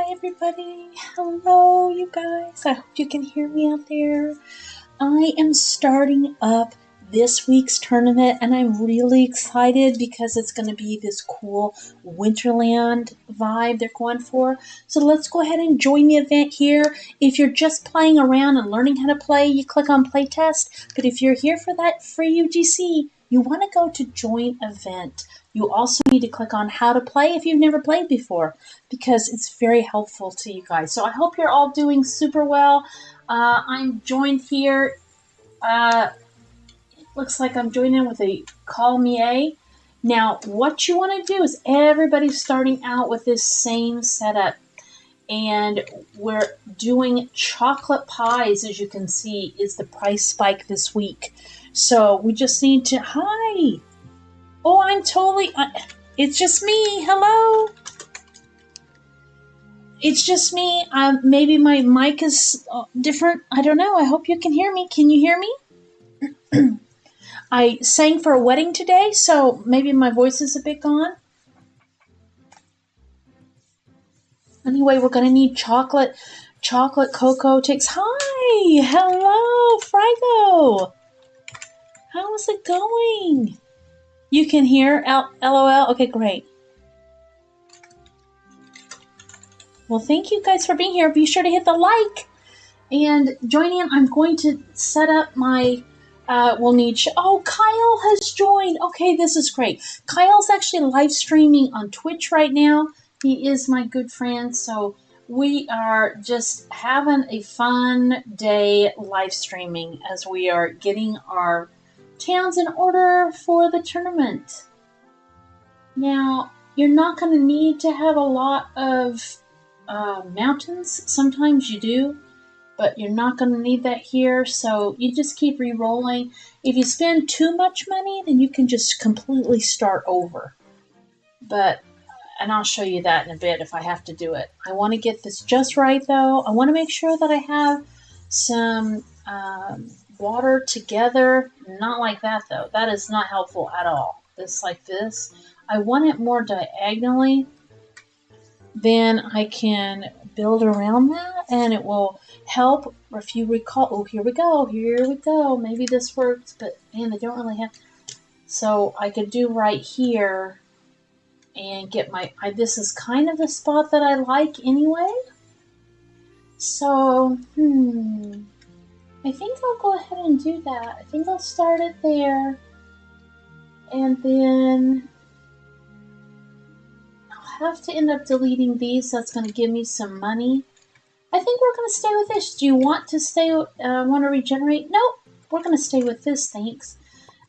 everybody. Hello, you guys. I hope you can hear me out there. I am starting up this week's tournament and I'm really excited because it's going to be this cool Winterland vibe they're going for. So let's go ahead and join the event here. If you're just playing around and learning how to play, you click on playtest. But if you're here for that free UGC, you want to go to join event. You also need to click on how to play if you've never played before because it's very helpful to you guys. So I hope you're all doing super well. I'm joined here. It looks like I'm joining with a Call Me A. Now, what you want to do is everybody's starting out with this same setup. And we're doing chocolate pies, as you can see, is the price spike this week. So we just need to, hi. Oh, I'm totally, it's just me. Hello. It's just me. Maybe my mic is different. I don't know. I hope you can hear me. Can you hear me? I sang for a wedding today, so maybe my voice is a bit gone. Anyway, we're going to need chocolate cocoa takes. Hi. Hello, Frigo. How is it going? You can hear LOL? Okay, great. Well, thank you guys for being here. Be sure to hit the like and join in. I'm going to set up my, we'll need, oh, Kyle has joined. Okay, this is great. Kyle's actually live streaming on Twitch right now. He is my good friend, so we are just having a fun day live streaming as we are getting our towns in order for the tournament. Now, you're not going to need to have a lot of mountains. Sometimes you do, but you're not going to need that here, so you just keep re-rolling. If you spend too much money, then you can just completely start over. And I'll show you that in a bit if I have to do it. I want to get this just right, though. I want to make sure that I have some water together. Not like that, though. That is not helpful at all. This like this. I want it more diagonally. Then I can build around that, and it will help. If you recall, oh, here we go. Maybe this works, but man, they don't really have. So I could do right here and get my. This is kind of the spot that I like anyway. So, I think I'll go ahead and do that. I think I'll start it there, and then have to end up deleting these. That's going to give me some money. I think we're going to stay with this. Do you want to stay, want to regenerate? Nope. We're going to stay with this, thanks.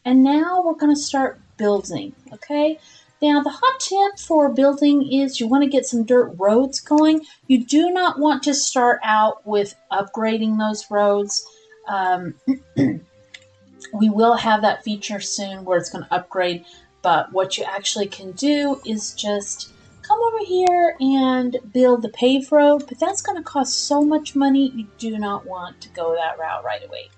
And now we're going to start building, okay? Now, the hot tip for building is you want to get some dirt roads going. You do not want to start out with upgrading those roads. We will have that feature soon where it's going to upgrade, but what you actually can do is just come over here and build the paved road, but that's going to cost so much money, you do not want to go that route right away.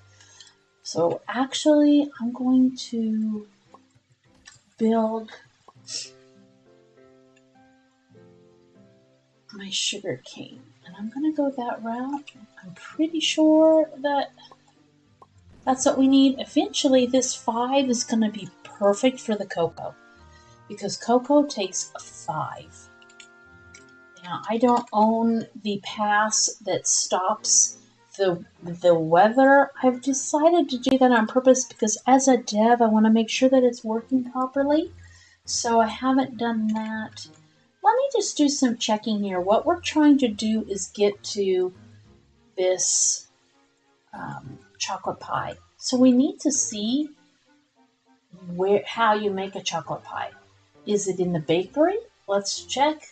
So actually, I'm going to build my sugar cane, and I'm going to go that route. I'm pretty sure that that's what we need. Eventually, this 5 is going to be perfect for the cocoa, because cocoa takes a 5. Now, I don't own the pass that stops the weather. I've decided to do that on purpose because as a dev, I want to make sure that it's working properly. So I haven't done that. Let me just do some checking here. What we're trying to do is get to this chocolate pie. So we need to see how you make a chocolate pie. Is it in the bakery? Let's check.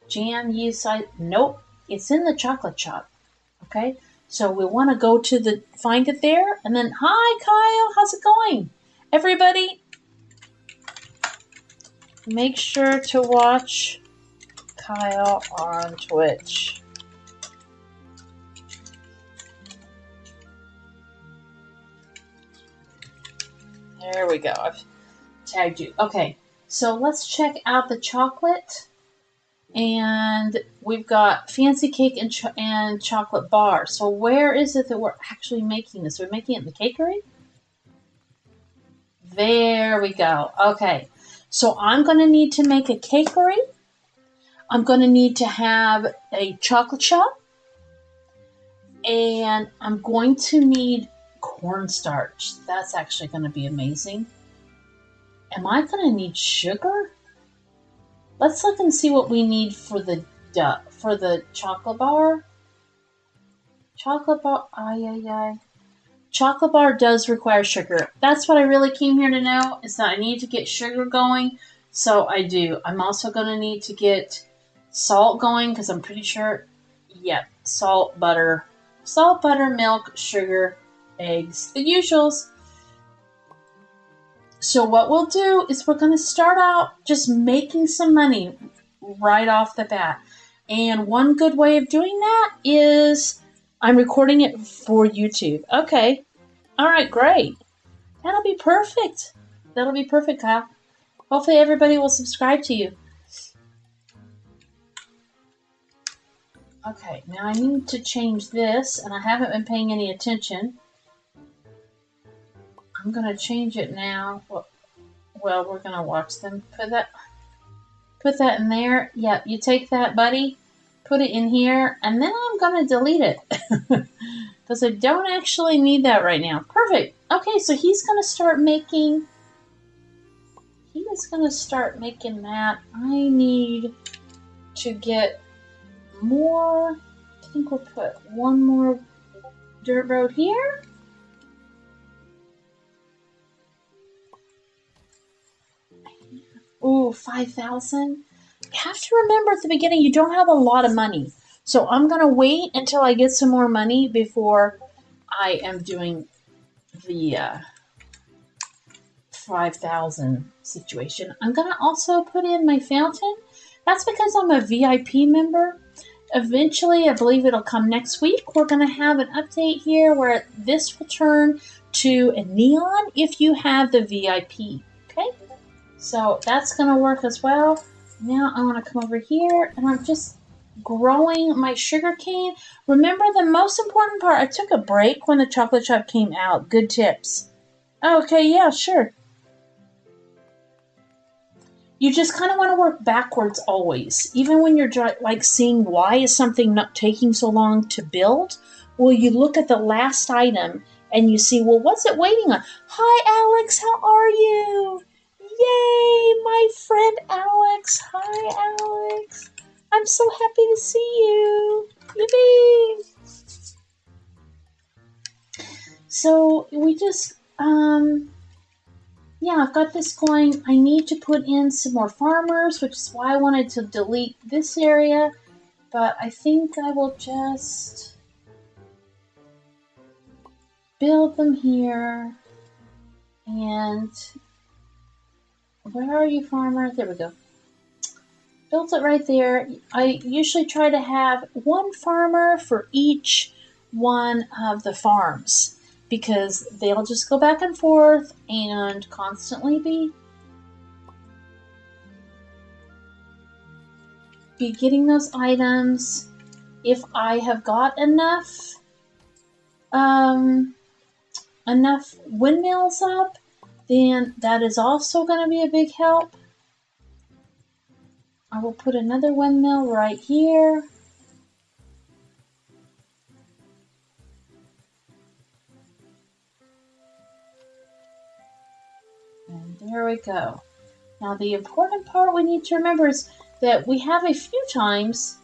Jam, yeast, nope. It's in the chocolate shop. Okay, so we want to go to find it there, and then, hi, Kyle, how's it going? Everybody, make sure to watch Kyle on Twitch. There we go. I've tagged you. Okay, so let's check out the chocolate. And we've got fancy cake and chocolate bar. So where is it that we're actually making this? We're making it in the cakery? There we go. Okay. So I'm going to need to make a cakery. I'm going to need to have a chocolate shop. And I'm going to need cornstarch. That's actually going to be amazing. Am I going to need sugar? Let's look and see what we need for the chocolate bar. Chocolate bar, Chocolate bar does require sugar. That's what I really came here to know, is that I need to get sugar going. So I do. I'm also going to need to get salt going, because I'm pretty sure, salt, butter, milk, sugar, eggs, the usuals. So what we'll do is we're going to start out just making some money right off the bat. And one good way of doing that is I'm recording it for YouTube. Okay. All right, great. That'll be perfect. That'll be perfect, Kyle. Hopefully everybody will subscribe to you. Okay, now I need to change this, and I haven't been paying any attention. I'm going to change it now. Well, we're going to watch them. Put that in there. Yep, you take that, buddy. Put it in here, and then I'm going to delete it. Because I don't actually need that right now. Perfect. Okay, so he's going to start making... He is going to start making that. I need to get more... I think we'll put one more dirt road here. Ooh, 5,000. You have to remember at the beginning, you don't have a lot of money. So I'm going to wait until I get some more money before I am doing the 5,000 situation. I'm going to also put in my fountain. That's because I'm a VIP member. Eventually, I believe it'll come next week. We're going to have an update here where this will turn to a neon if you have the VIP. Okay? So that's going to work as well. Now I want to come over here, and I'm just growing my sugar cane. Remember the most important part, I took a break when the chocolate shop came out. Good tips. Okay, yeah, sure. You just kind of want to work backwards always. Even when you're like seeing why is something not taking so long to build, well, you look at the last item and you see, well, what's it waiting on? Hi, Alex, how are you? Yay, my friend Alex. Hi, Alex. I'm so happy to see you. Yippee! So we just, yeah, I've got this going. I need to put in some more farmers, which is why I wanted to delete this area. But I think I will just build them here. And where are you, farmer? There we go. Built it right there. I usually try to have one farmer for each one of the farms, because they'll just go back and forth and constantly be getting those items. If I have got enough windmills up, then that is also going to be a big help. I will put another windmill right here. And there we go. Now the important part we need to remember is that we have a few times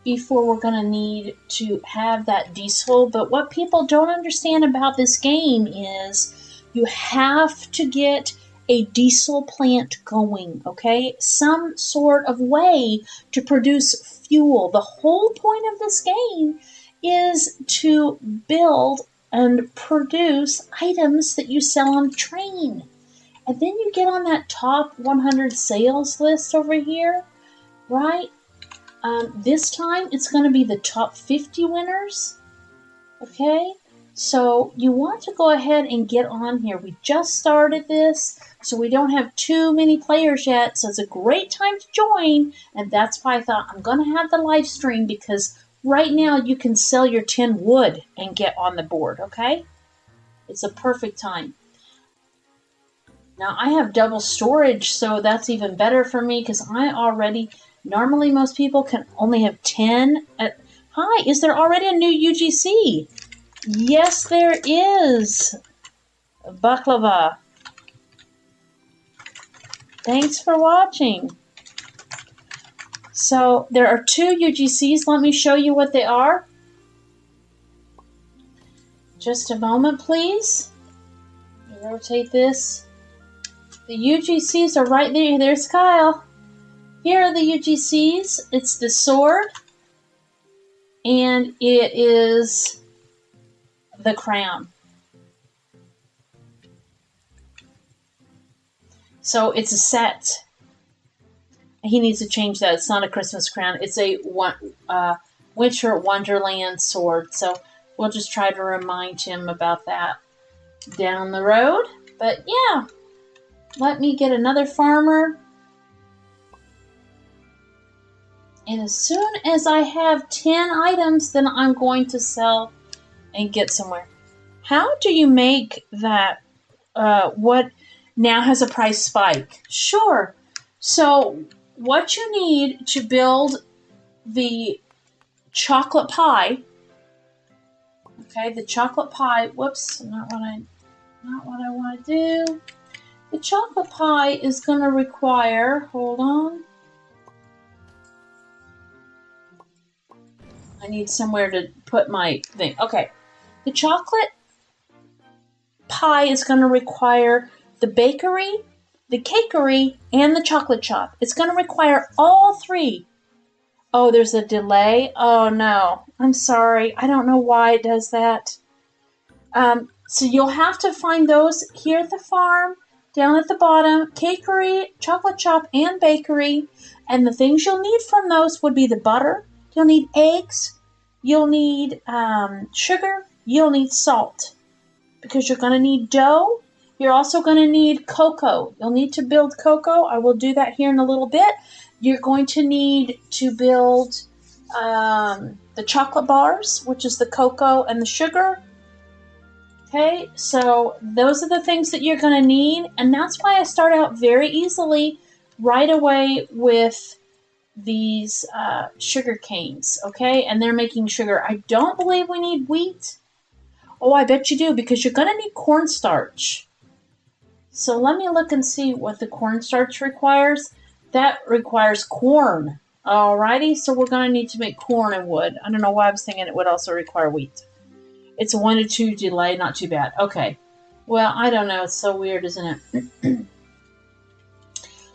before we're going to need to have that diesel. But what people don't understand about this game is you have to get a diesel plant going, okay? Some sort of way to produce fuel. The whole point of this game is to build and produce items that you sell on train. And then you get on that top 100 sales list over here, right? This time it's going to be the top 50 winners, okay? So you want to go ahead and get on here. We just started this, so we don't have too many players yet, so it's a great time to join, and that's why I thought I'm going to have the live stream, because right now you can sell your 10 wood and get on the board, okay? It's a perfect time. Now I have double storage, so that's even better for me, because I already, normally most people can only have 10. Hi, is there already a new UGC? Yes, there is. Baklava. Thanks for watching. So there are 2 UGCs. Let me show you what they are. Just a moment, please. Rotate this. The UGCs are right there. There's Kyle. Here are the UGCs. It's the sword. And it is the crown. So it's a set. He needs to change that. It's not a Christmas crown. It's a Winter Wonderland sword. So we'll just try to remind him about that down the road. But yeah, let me get another farmer. And as soon as I have 10 items, then I'm going to sell and get somewhere. How do you make that, what now has a price spike? Sure. So what you need to build the chocolate pie, okay, the chocolate pie, whoops, not what I want to do. The chocolate pie is going to require, hold on, I need somewhere to put my thing. Okay, the chocolate pie is going to require the bakery, the cakery, and the chocolate chop. It's going to require all 3. Oh, there's a delay. Oh, no. I'm sorry. I don't know why it does that. So you'll have to find those here at the farm, down at the bottom, cakery, chocolate chop, and bakery. And the things you'll need from those would be the butter. You'll need eggs. You'll need sugar. You'll need salt, because you're going to need dough. You're also going to need cocoa. You'll need to build cocoa. I will do that here in a little bit. You're going to need to build the chocolate bars, which is the cocoa and the sugar. Okay, so those are the things that you're going to need. And that's why I start out very easily right away with these sugar canes. Okay, and they're making sugar. I don't believe we need wheat. Oh, I bet you do, because you're going to need cornstarch. So let me look and see what the cornstarch requires. That requires corn. Alrighty, so we're going to need to make corn and wood. I don't know why I was thinking it would also require wheat. It's a 1 to 2 delay, not too bad. Okay, well, I don't know. It's so weird, isn't it?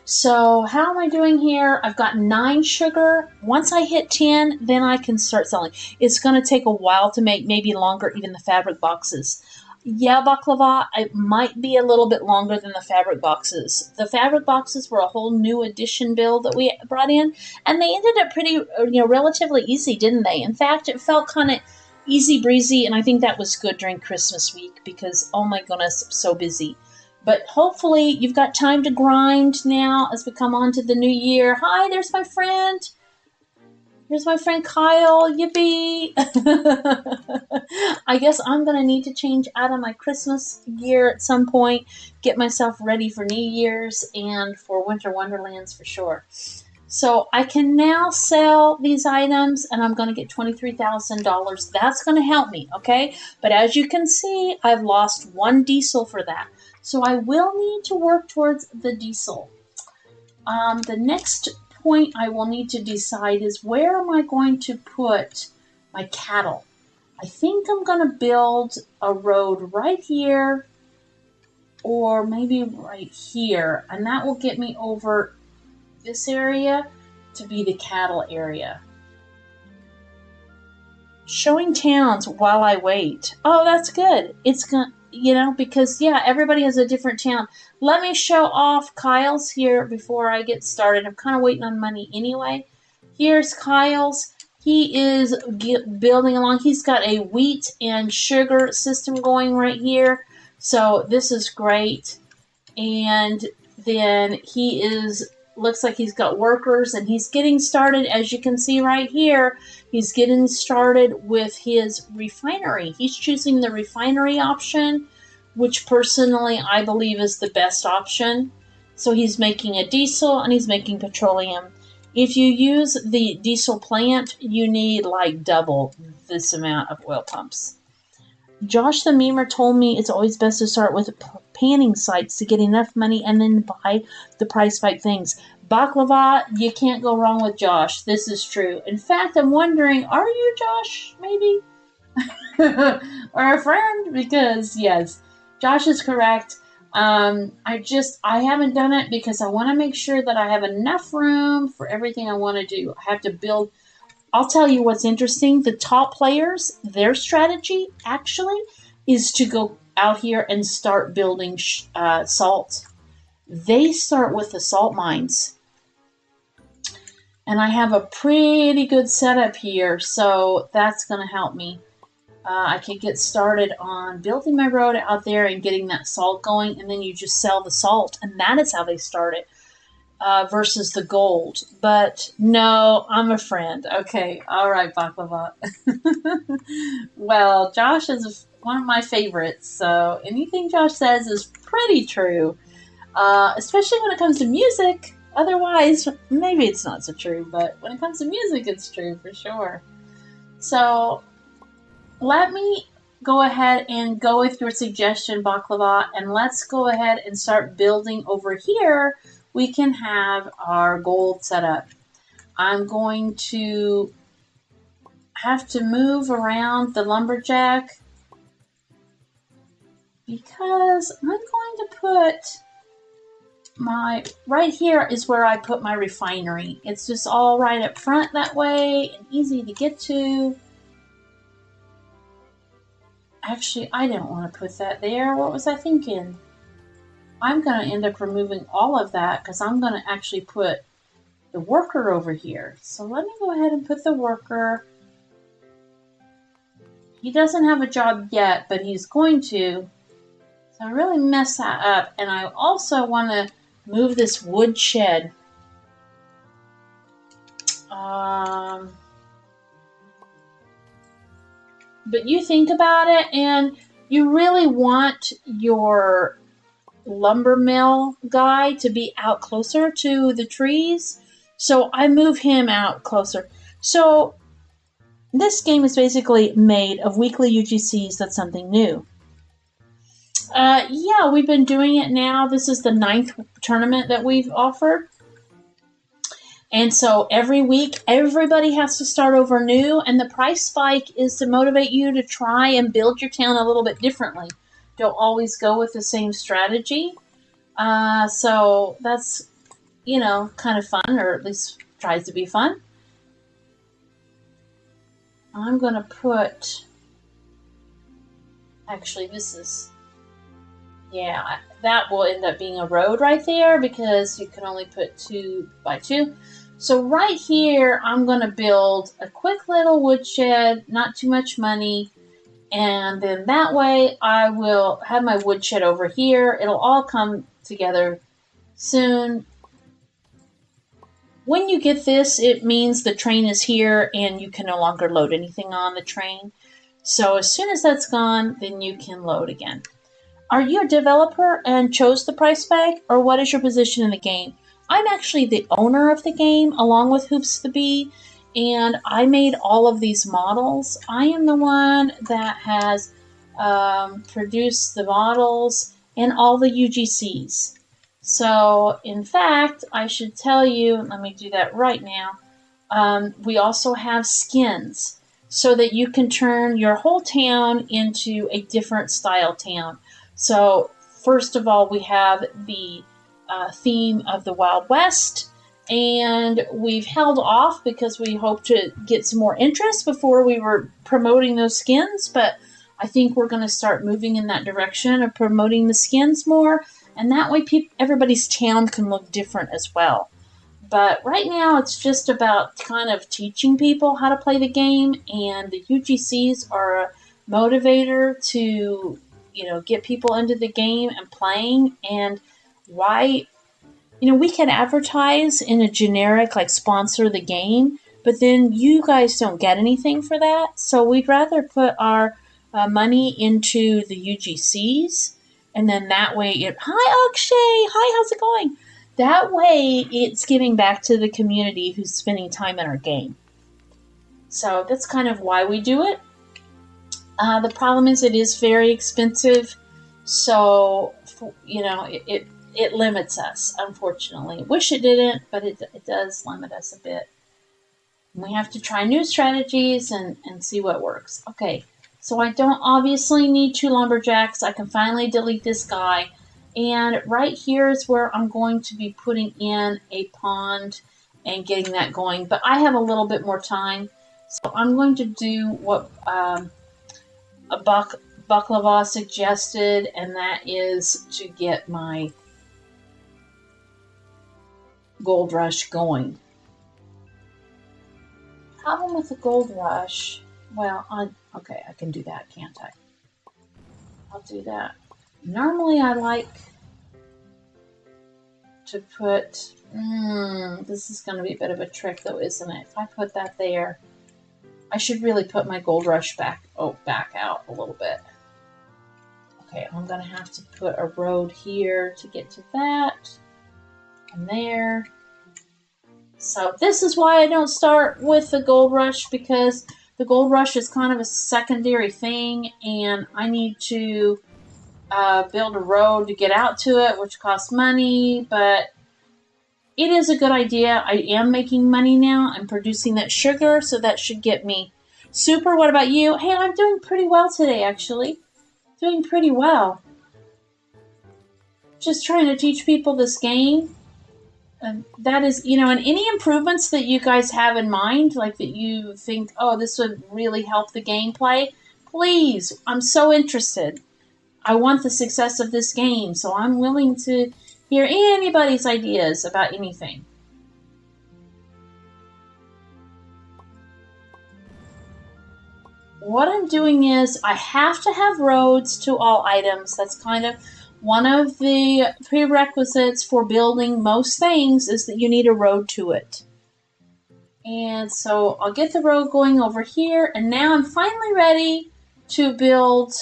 So how am I doing here? I've got 9 sugar. Once I hit 10, then I can start selling. It's going to take a while to make, maybe longer, even the fabric boxes. Yeah, baklava, it might be a little bit longer than the fabric boxes. The fabric boxes were a whole new edition build that we brought in, and they ended up pretty, relatively easy, didn't they? In fact, it felt kind of easy breezy, and I think that was good during Christmas week because, oh my goodness, so busy. But hopefully you've got time to grind now as we come on to the new year. Hi, there's my friend. Here's my friend Kyle. Yippee. I guess I'm going to need to change out of my Christmas gear at some point. Get myself ready for New Year's and for Winter Wonderlands for sure. So I can now sell these items and I'm going to get $23,000. That's going to help me, okay? But as you can see, I've lost 1 diesel for that. So I will need to work towards the diesel. The next point I will need to decide is where am I going to put my cattle. I think I'm going to build a road right here or maybe right here, and that will get me over this area to be the cattle area. Showing towns while I wait. Oh, that's good. It's going to, because, yeah, everybody has a different town. Let me show off Kyle's here before I get started. I'm kind of waiting on money anyway. Here's Kyle's. He is building along. He's got a wheat and sugar system going right here. So this is great. And then looks like he's got workers, and he's getting started, as you can see right here. He's getting started with his refinery. He's choosing the refinery option, which personally I believe is the best option. So he's making a diesel and he's making petroleum. If you use the diesel plant, you need like double this amount of oil pumps. Josh the Memer told me it's always best to start with panning sites to get enough money and then buy the price spike things. Baklava, you can't go wrong with Josh. This is true. In fact, I'm wondering, are you Josh, maybe? Or a friend? Because, yes, Josh is correct. I haven't done it because I want to make sure that I have enough room for everything I want to do. I have to build. I'll tell you what's interesting. The top players, their strategy actually is to go out here and start building salt. They start with the salt mines. And I have a pretty good setup here, so that's going to help me. I can get started on building my road out there and getting that salt going, and then you just sell the salt, and that is how they start it, versus the gold. But no, I'm a friend. Okay, all right, Baklava. Well, Josh is one of my favorites, so anything Josh says is pretty true, especially when it comes to music. Otherwise, maybe it's not so true, but when it comes to music, it's true for sure. So let me go ahead and go with your suggestion, Baklava, and let's go ahead and start building over here. We can have our gold set up. I'm going to have to move around the lumberjack because I'm going to put right here is where I put my refinery. It's just all right up front that way and easy to get to. Actually, I didn't want to put that there. What was I thinking? I'm going to end up removing all of that because I'm going to actually put the worker over here. So let me go ahead and put the worker. He doesn't have a job yet, but he's going to. So I really messed that up. And I also want to move this wood shed. But you think about it, and you really want your lumber mill guy to be out closer to the trees. So I move him out closer. So this game is basically made of weekly UGCs. That's something new. Yeah, we've been doing it now. This is the 9th tournament that we've offered. And so every week, everybody has to start over new, and the price spike is to motivate you to try and build your town a little bit differently. Don't always go with the same strategy. So that's, kind of fun, or at least tries to be fun. I'm going to put, actually this is, yeah, that will end up being a road right there because you can only put 2 by 2. So right here, I'm going to build a quick little woodshed, not too much money, and then that way I will have my woodshed over here. It'll all come together soon. When you get this, it means the train is here and you can no longer load anything on the train. So as soon as that's gone, then you can load again. Are you a developer and chose the price spike, or what is your position in the game? I'm actually the owner of the game, along with Hoops the Bee, and I made all of these models. I am the one that has produced the models and all the UGCs. So, in fact, I should tell you, let me do that right now, we also have skins, so that you can turn your whole town into a different style town. So, first of all, we have the theme of the Wild West, and we've held off because we hope to get some more interest before we were promoting those skins, but I think we're going to start moving in that direction of promoting the skins more, and that way everybody's town can look different as well. But right now it's just about kind of teaching people how to play the game, and the UGCs are a motivator to, get people into the game and playing. And why, we can advertise in a generic, like, sponsor the game, but then you guys don't get anything for that. So we'd rather put our money into the UGCs, and then that way hi Akshay, hi, how's it going? That way it's giving back to the community who's spending time in our game. So that's kind of why we do it. The problem is it is very expensive, so it limits us, unfortunately. Wish it didn't, but it does limit us a bit. We have to try new strategies and see what works. Okay, so I don't obviously need 2 lumberjacks. I can finally delete this guy. And right here is where I'm going to be putting in a pond and getting that going. But I have a little bit more time, so I'm going to do what Baklava suggested, and that is to get my gold rush going. Problem with the gold rush, well, okay, I can do that, can't I? I'll do that. Normally I like to put, this is going to be a bit of a trick though, isn't it? If I put that there, I should really put my gold rush back out a little bit. Okay, I'm going to have to put a road here to get to that, and there. So this is why I don't start with the gold rush, because the gold rush is kind of a secondary thing, and I need to build a road to get out to it, which costs money, but it is a good idea. I am making money now. I'm producing that sugar, so that should get me. Super, what about you? Hey, I'm doing pretty well today, actually. Doing pretty well. Just trying to teach people this game. And that is, and any improvements that you guys have in mind, like that you think, oh, this would really help the gameplay, please, I'm so interested. I want the success of this game, so I'm willing to hear anybody's ideas about anything. What I'm doing is I have to have roads to all items. That's kind of one of the prerequisites for building most things, is that you need a road to it. And so I'll get the road going over here, and now I'm finally ready to build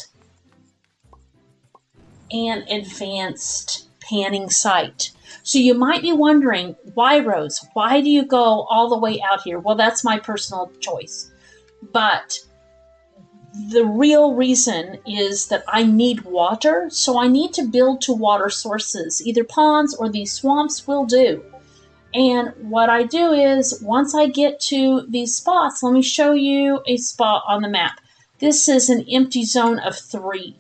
an advanced panning site. So you might be wondering, why, Rose? Why do you go all the way out here? Well, that's my personal choice. But the real reason is that I need water, so I need to build to water sources. Either ponds or these swamps will do. And what I do is, once I get to these spots, let me show you a spot on the map. This is an empty zone of 3.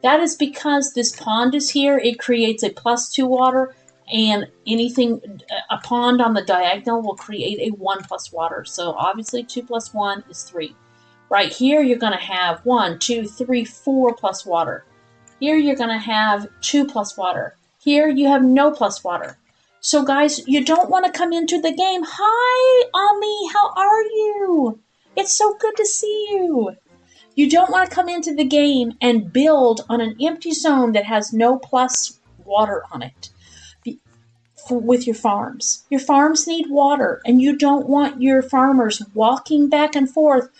That is because this pond is here. It creates a +2 water, and a pond on the diagonal will create a 1+ water. So obviously 2 + 1 is 3. Right here, you're going to have 1, 2, 3, 4+ water. Here, you're going to have 2+ water. Here, you have no plus water. So guys, you don't want to come into the game. Hi, Ami, how are you? It's so good to see you. You don't want to come into the game and build on an empty zone that has no plus water on it with your farms. Your farms need water, and you don't want your farmers walking back and forth,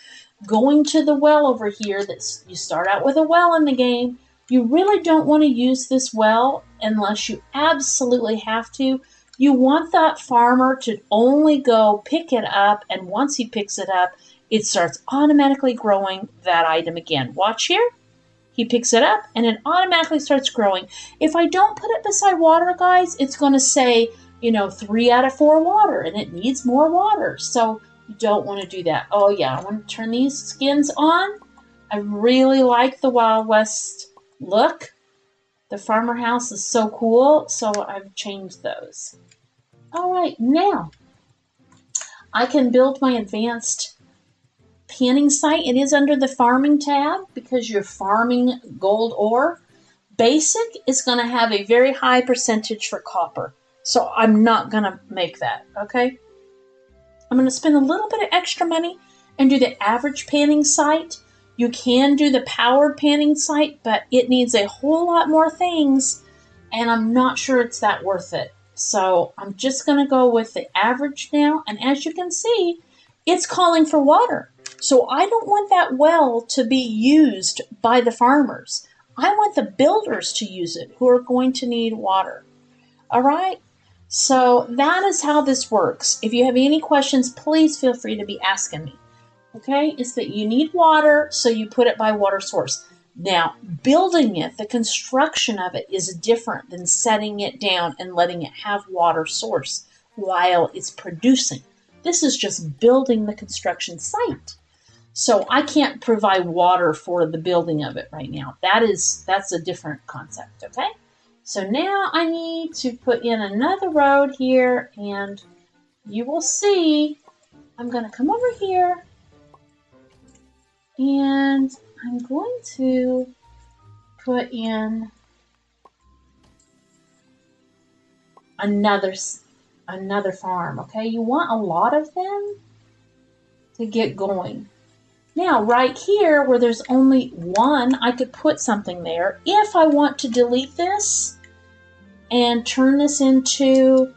going to the well over here. You start out with a well in the game. You really don't want to use this well unless you absolutely have to. You want that farmer to only go pick it up, and once he picks it up, it starts automatically growing that item again. Watch here. He picks it up, and it automatically starts growing. If I don't put it beside water, guys, it's going to say, 3 out of 4 water, and it needs more water. So you don't want to do that. Oh, yeah, I want to turn these skins on. I really like the Wild West look. The farmer house is so cool, so I've changed those. All right, now I can build my advanced panning site. It is under the farming tab because you're farming gold ore. Basic is going to have a very high percentage for copper. So I'm not going to make that, okay? I'm going to spend a little bit of extra money and do the average panning site. You can do the powered panning site, but it needs a whole lot more things, and I'm not sure it's that worth it. So I'm just going to go with the average now, and as you can see, it's calling for water. So I don't want that well to be used by the farmers. I want the builders to use it who are going to need water. All right? So that is how this works. If you have any questions, please feel free to be asking me. Okay? It's that you need water, so you put it by water source. Now, building it, the construction of it is different than setting it down and letting it have water source while it's producing. This is just building the construction site. So I can't provide water for the building of it right now. That's a different concept, okay? So now I need to put in another road here, and you will see I'm going to come over here, and I'm going to put in another farm, okay? You want a lot of them to get going. Now, right here, where there's only one, I could put something there. If I want to delete this and turn this into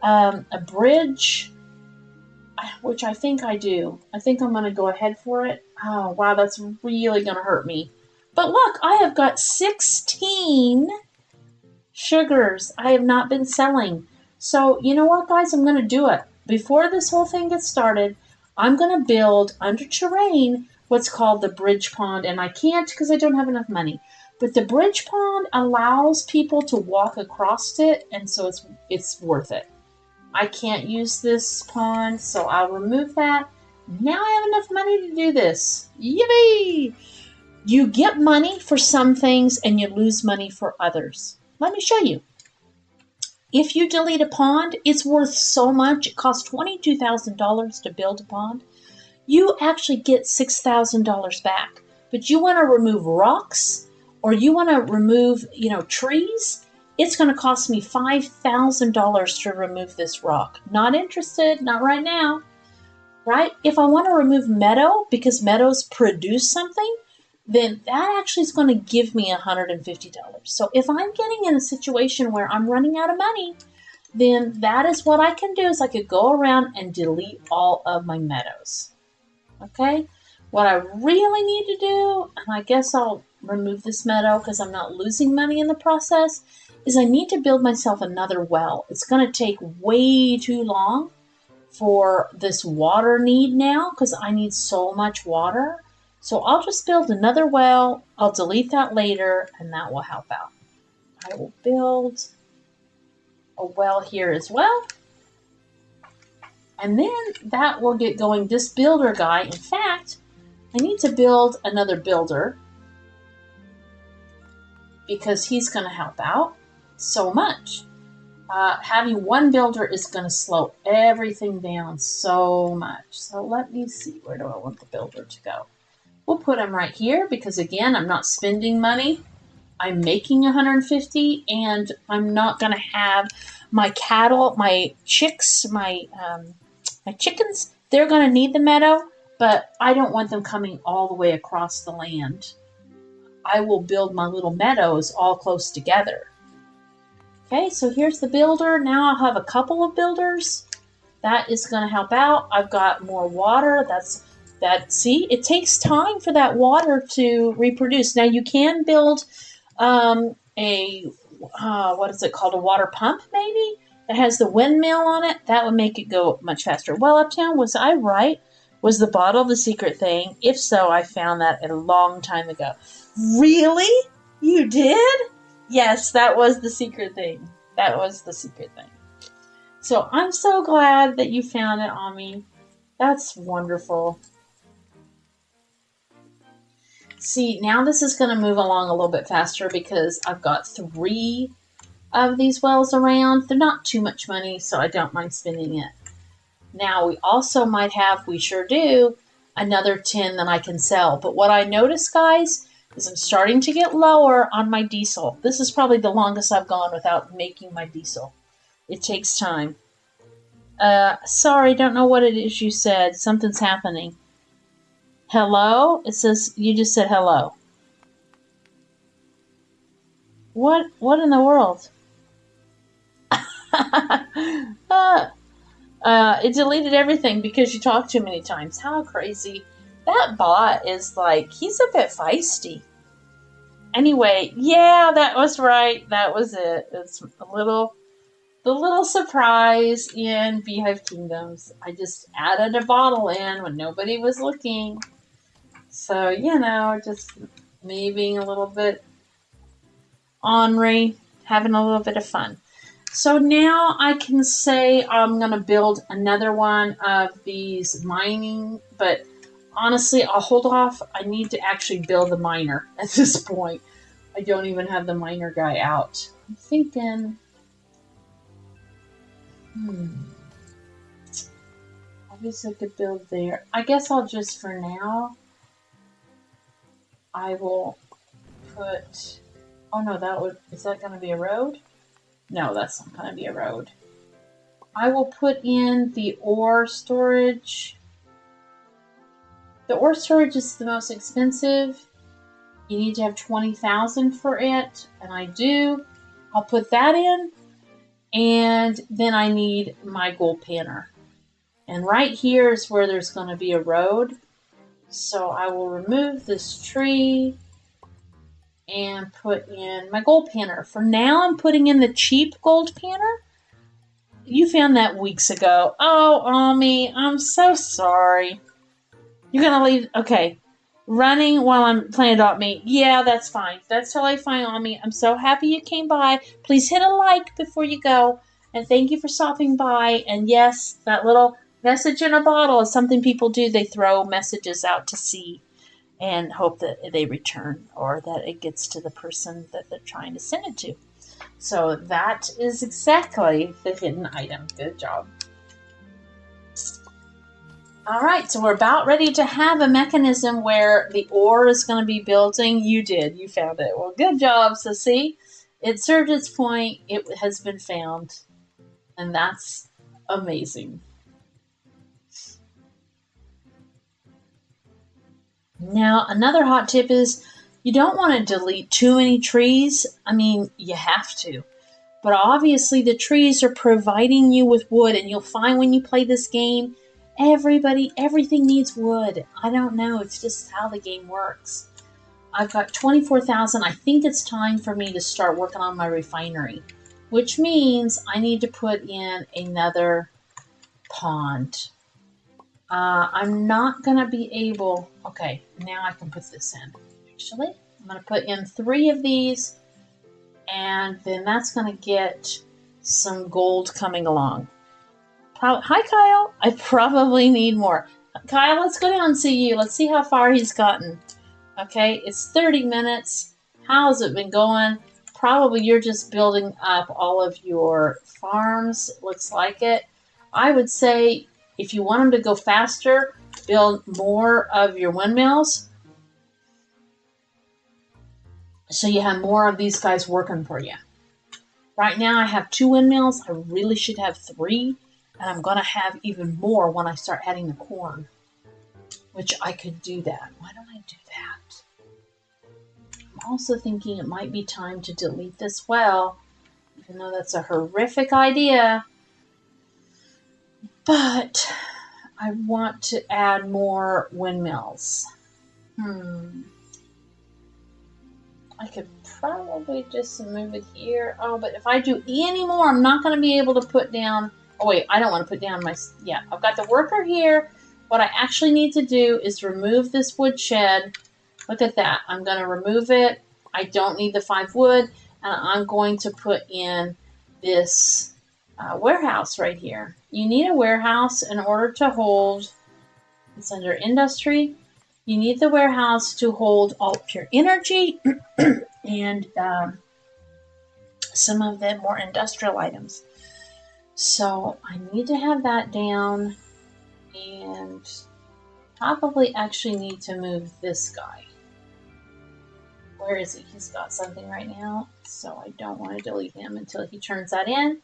a bridge, which I think I do. I think I'm going to go ahead for it. Oh, wow, that's really going to hurt me. But look, I have got 16 sugars I have not been selling. So, you know what, guys? I'm going to do it. Before this whole thing gets started, I'm going to build under terrain what's called the bridge pond, and I can't because I don't have enough money. But the bridge pond allows people to walk across it, and so it's worth it. I can't use this pond, so I'll remove that. Now I have enough money to do this. Yippee! You get money for some things and you lose money for others. Let me show you. If you delete a pond, it's worth so much. It costs $22,000 to build a pond. You actually get $6,000 back. But you want to remove rocks, or you want to remove, trees, it's going to cost me $5,000 to remove this rock. Not interested, not right now, right? If I want to remove meadow, because meadows produce something, then that actually is going to give me $150. So if I'm getting in a situation where I'm running out of money, then that is what I can do, is I could go around and delete all of my meadows. Okay? What I really need to do, and I guess I'll remove this meadow because I'm not losing money in the process, is I need to build myself another well. It's going to take way too long for this water need now because I need so much water. So I'll just build another well. I'll delete that later, and that will help out. I will build a well here as well. And then that will get going. This builder guy, in fact, I need to build another builder because he's going to help out so much. Having one builder is going to slow everything down so much. So let me see, where do I want the builder to go? We'll put him right here because, again, I'm not spending money. I'm making $150, and I'm not going to have my cattle, my chicks, my chickens. They're going to need the meadow, but I don't want them coming all the way across the land. I will build my little meadows all close together. Okay, so here's the builder. Now I'll have a couple of builders. That is going to help out. I've got more water. See, it takes time for that water to reproduce. Now you can build what is it called? A water pump, maybe? That has the windmill on it. That would make it go much faster. Well, Uptown, was I right? Was the bottle the secret thing? If so, I found that a long time ago. Really? You did? Yes, that was the secret thing. That was the secret thing. So I'm so glad that you found it, Ami. That's wonderful. See, now this is going to move along a little bit faster because I've got 3 of these wells around. They're not too much money, so I don't mind spending it. Now, we also might have, we sure do, another 10 that I can sell. But what I noticed, guys, is I'm starting to get lower on my diesel. This is probably the longest I've gone without making my diesel. It takes time. Sorry, don't know what it is you said. Something's happening. Hello? It says you just said hello. What in the world? It deleted everything because you talked too many times. How crazy. That bot is like, he's a bit feisty. Anyway, yeah, that was right. That was it. It's the little surprise in Beehive Kingdoms. I just added a bottle in when nobody was looking. So, just me being a little bit ornery, having a little bit of fun. So now I can say I'm going to build another one of these mining, but honestly, I'll hold off. I need to actually build the miner at this point. I don't even have the miner guy out. I'm thinking, obviously I could build there. I guess I'll just, for now, I will put, oh no, is that going to be a road? No, that's not going to be a road. I will put in the ore storage. The ore storage is the most expensive. You need to have 20,000 for it, and I do. I'll put that in, and then I need my gold panner. And right here is where there's going to be a road. So I will remove this tree and put in my gold panner. For now, I'm putting in the cheap gold panner. You found that weeks ago. Oh, Ami, I'm so sorry. You're going to leave? Okay. Running while I'm playing Adopt Me. Yeah, that's fine. That's totally fine, Ami. I'm so happy you came by. Please hit a like before you go. And thank you for stopping by. And yes, that little message in a bottle is something people do. They throw messages out to sea and hope that they return or that it gets to the person that they're trying to send it to. So that is exactly the hidden item. Good job. All right, so we're about ready to have a mechanism where the ore is going to be building. You did. You found it. Well, good job. So see, it served its point. It has been found. And that's amazing. Now, another hot tip is you don't want to delete too many trees. I mean, you have to. But obviously, the trees are providing you with wood. And you'll find when you play this game, everything needs wood. I don't know. It's just how the game works. I've got 24,000. I think it's time for me to start working on my refinery, which means I need to put in another pond. I'm not going to be able... Okay, now I can put this in. Actually, I'm going to put in 3 of these, and then that's going to get some gold coming along. Hi, Kyle. I probably need more. Kyle, let's go down and see you. Let's see how far he's gotten. Okay, it's 30 minutes. How's it been going? Probably you're just building up all of your farms. Looks like it. I would say if you want them to go faster, build more of your windmills. So you have more of these guys working for you. Right now I have 2 windmills. I really should have 3. And I'm going to have even more when I start adding the corn. Which I could do that. Why don't I do that? I'm also thinking it might be time to delete this well. Even though that's a horrific idea. But I want to add more windmills. I could probably just move it here. Oh, but if I do any more, I'm not going to be able to put down... Oh, wait, I don't want to put down my... Yeah, I've got the worker here. What I actually need to do is remove this wood shed. Look at that. I'm going to remove it. I don't need the 5 wood. And I'm going to put in this warehouse right here. You need a warehouse in order to hold... It's under industry. You need the warehouse to hold all of your energy and some of the more industrial items. So I need to have that down and probably actually need to move this guy. Where is he? He's got something right now, so I don't want to delete him until he turns that in.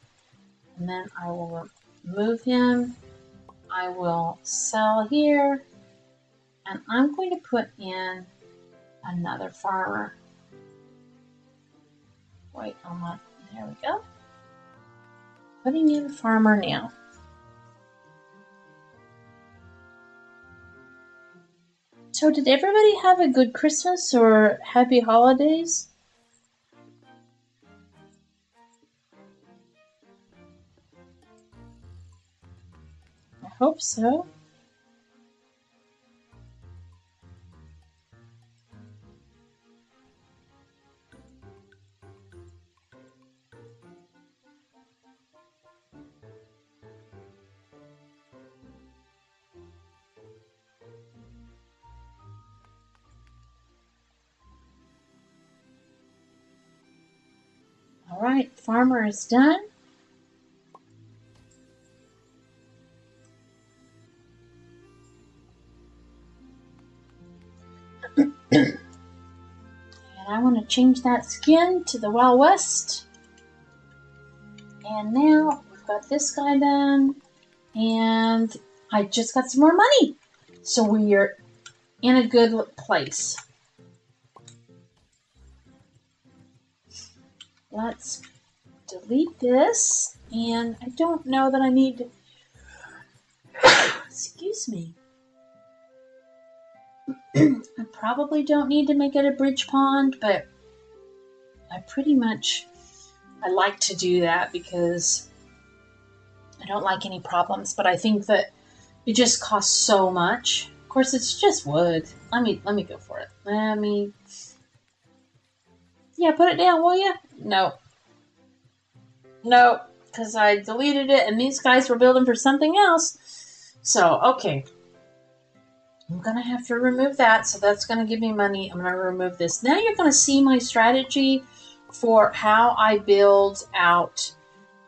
And then I will remove him. I will sell here. And I'm going to put in another farmer. Wait, there we go. Putting in farmer now. So did everybody have a good Christmas or happy holidays? I hope so. All right, farmer is done. And I want to change that skin to the Wild West. And now we've got this guy done. And I just got some more money. So we are in a good place. Let's delete this. And I don't know that I need to... Excuse me. I probably don't need to make it a bridge pond, but I like to do that because I don't like any problems, but I think that it just costs so much. Of course, it's just wood. Let me go for it. Yeah, put it down, will you? No, because I deleted it and these guys were building for something else. So, okay. I'm going to have to remove that, so that's going to give me money. I'm going to remove this. Now you're going to see my strategy for how I build out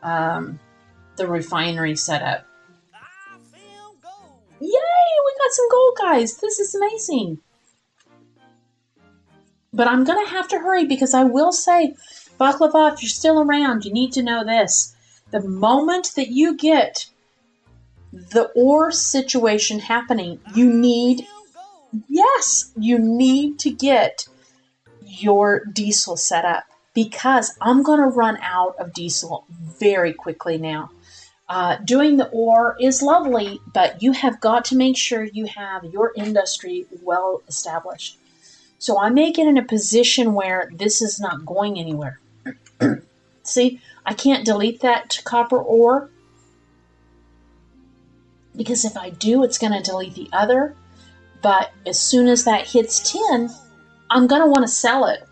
the refinery setup. I feel gold. Yay! We got some gold, guys. This is amazing. But I'm going to have to hurry because I will say, Baklava, if you're still around, you need to know this. The moment that you get the ore situation happening, you need to get your diesel set up because I'm going to run out of diesel very quickly now. Doing the ore is lovely, but you have got to make sure you have your industry well established. So I may get in a position where this is not going anywhere. See, I can't delete that copper ore because if I do, it's going to delete the other. But as soon as that hits 10, I'm going to want to sell it.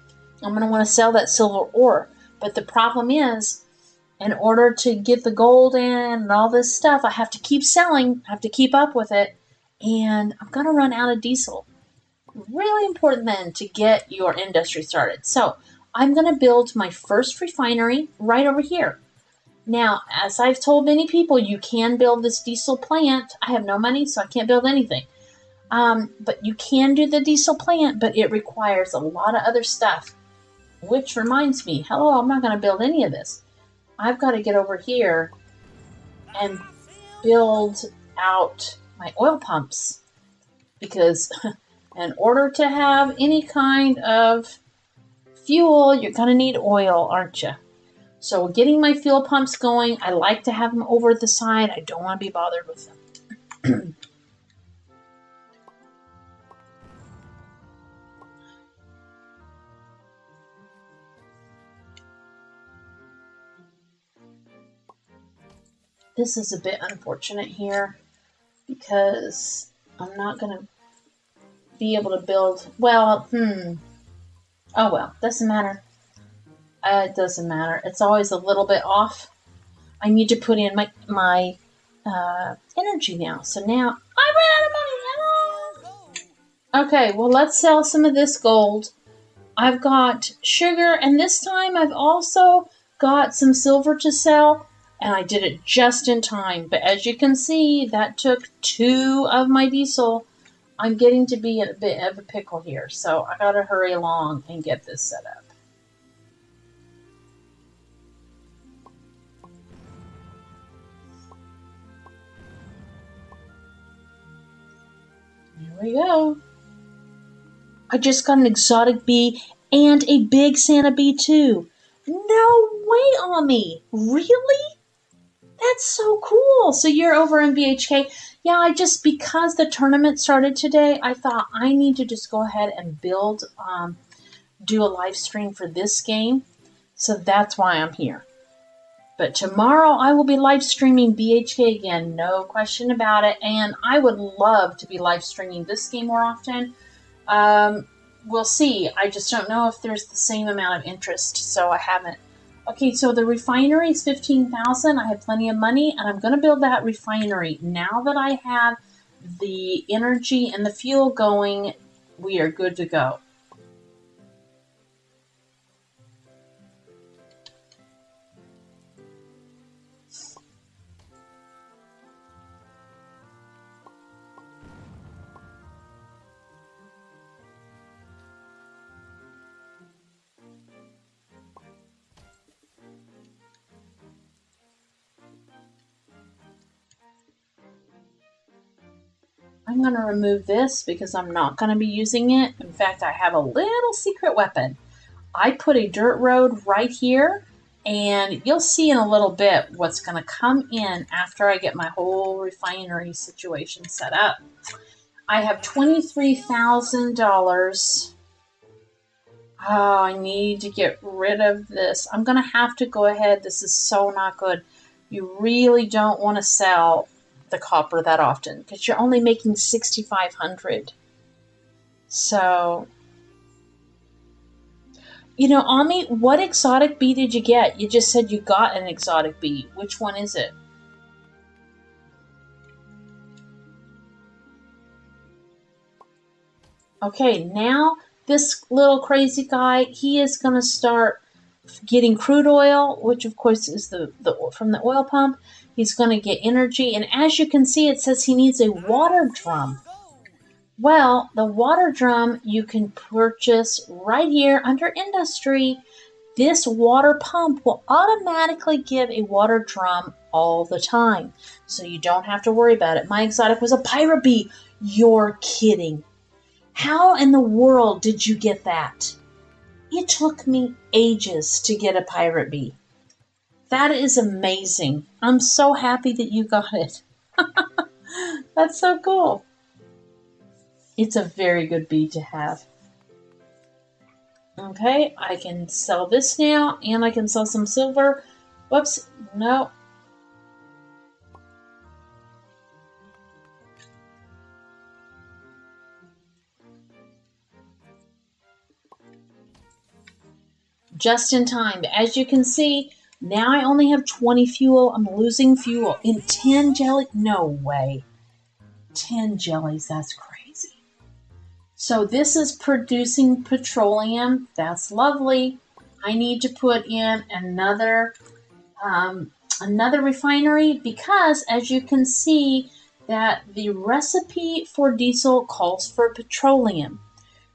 I'm going to want to sell that silver ore. But the problem is, in order to get the gold in and all this stuff, I have to keep selling. I have to keep up with it. And I'm going to run out of diesel. Really important then to get your industry started. So I'm going to build my first refinery right over here. Now, as I've told many people, you can build this diesel plant. I have no money, so I can't build anything. But you can do the diesel plant, but it requires a lot of other stuff. Which reminds me, hello, I'm not going to build any of this. I've got to get over here and build out my oil pumps. Because in order to have any kind of fuel, you're going to need oil, aren't you? So getting my fuel pumps going, I like to have them over at the side. I don't want to be bothered with them. This is a bit unfortunate here because I'm not going to be able to build, oh well, doesn't matter. It doesn't matter. It's always a little bit off. I need to put in my energy now. So now I ran out of money. Okay, well, let's sell some of this gold. I've got sugar, and this time I've also got some silver to sell, and I did it just in time. But as you can see, that took 2 of my diesel. I'm getting to be in a bit of a pickle here, so I gotta hurry along and get this set up. Here we go. I just got an exotic bee and a big Santa bee too. No way, Ami. Really? That's so cool. So you're over in BHK. Yeah, because the tournament started today, I thought I need to just go ahead and do a live stream for this game. So that's why I'm here. But tomorrow I will be live streaming BHK again, no question about it. And I would love to be live streaming this game more often. We'll see. I just don't know if there's the same amount of interest, so I haven't. Okay, so the refinery is 15,000. I have plenty of money, and I'm going to build that refinery. Now that I have the energy and the fuel going, we are good to go. I'm going to remove this because I'm not going to be using it. In fact, I have a little secret weapon. I put a dirt road right here, and you'll see in a little bit what's going to come in after I get my whole refinery situation set up. I have $23,000. Oh, I need to get rid of this. I'm going to have to go ahead. This is so not good. You really don't want to sell the copper that often because you're only making 6,500. So, you know, Ami, what exotic bee did you get? You just said you got an exotic bee. Which one is it? Okay, now this little crazy guy, he is going to start getting crude oil, which of course is from the oil pump. He's going to get energy, and as you can see, it says he needs a water drum. Well, the water drum you can purchase right here under industry. This water pump will automatically give a water drum all the time, so you don't have to worry about it. My exotic was a pirate bee. You're kidding. How in the world did you get that? It took me ages to get a pirate bee. That is amazing. I'm so happy that you got it. That's so cool. It's a very good bee to have. Okay, I can sell this now, and I can sell some silver. Whoops, no. Just in time. As you can see, now I only have 20 fuel. I'm losing fuel. In 10 jelly? No way. 10 jellies, that's crazy. So this is producing petroleum. That's lovely. I need to put in another refinery because, as you can see, that the recipe for diesel calls for petroleum.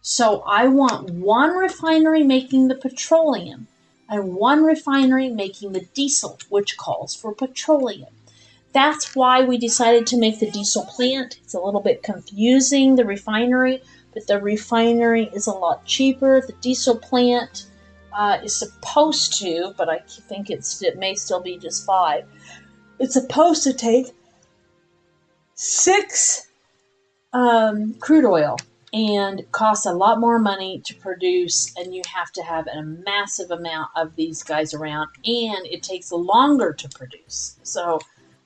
So I want one refinery making the petroleum and one refinery making the diesel, which calls for petroleum. That's why we decided to make the diesel plant. It's a little bit confusing, the refinery, but the refinery is a lot cheaper. The diesel plant is supposed to, but I think it may still be just 5. It's supposed to take 6 crude oil and costs a lot more money to produce, and you have to have a massive amount of these guys around, and it takes longer to produce. So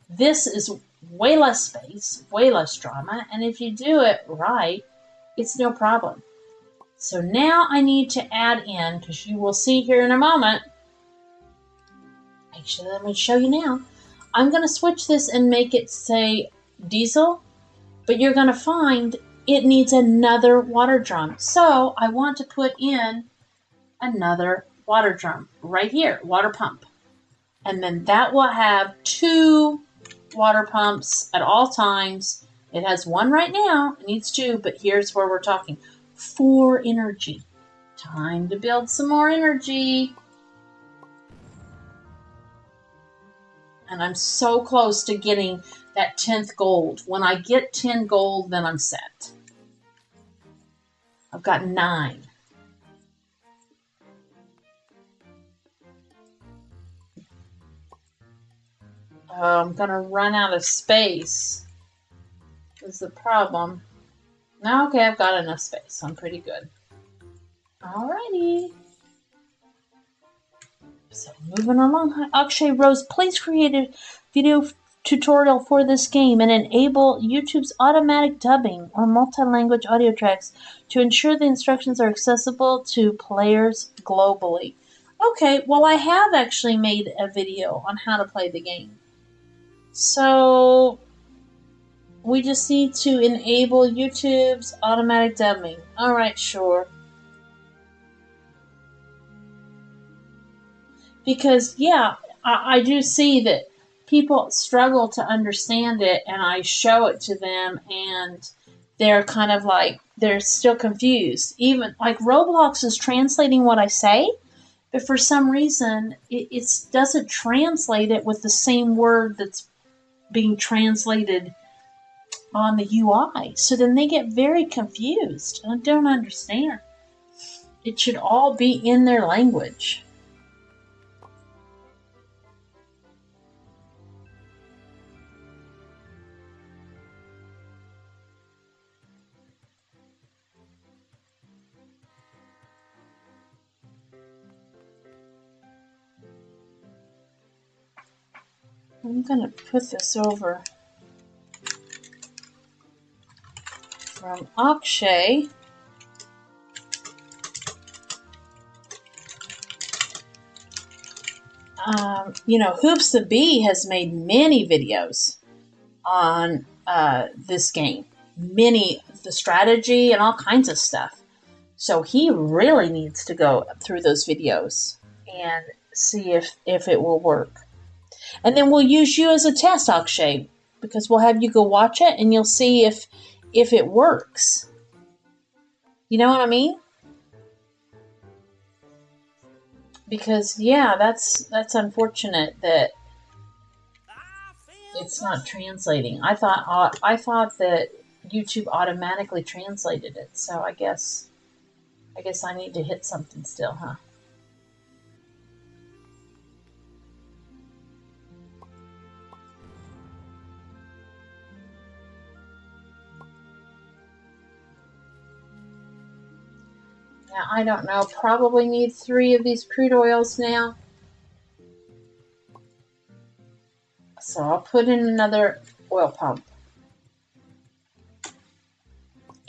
this is way less space, way less drama, and if you do it right, it's no problem. So now I need to add in, because you will see here in a moment, actually let me show you now, I'm going to switch this and make it say diesel, but you're going to find it needs another water drum. So I want to put in another water drum right here, water pump. And then that will have 2 water pumps at all times. It has 1 right now, it needs 2, but here's where we're talking. 4 energy. Time to build some more energy. And I'm so close to getting that 10th gold. When I get 10 gold, then I'm set. I've got 9. I'm going to run out of space is the problem. Now, okay, I've got enough space. I'm pretty good. Alrighty. So moving along. UptownRose, please create a video tutorial for this game and enable YouTube's automatic dubbing or multi-language audio tracks to ensure the instructions are accessible to players globally. Okay, well I have actually made a video on how to play the game. So we just need to enable YouTube's automatic dubbing. Alright, sure. Because, yeah, I do see that people struggle to understand it, and I show it to them, and they're kind of like, they're still confused. Even, like, Roblox is translating what I say, but for some reason, it doesn't translate it with the same word that's being translated on the UI. So then they get very confused. I don't understand. It should all be in their language. I'm going to put this over from Akshay. You know, Hoops the Bee has made many videos on this game. Many, the strategy and all kinds of stuff. So he really needs to go through those videos and see if it will work. And then we'll use you as a test, Akshay, because we'll have you go watch it and you'll see if it works. You know what I mean? Because, yeah, that's unfortunate that it's not translating. I thought that YouTube automatically translated it. So I guess I need to hit something still, huh? Now, I don't know, probably need 3 of these crude oils now. So I'll put in another oil pump.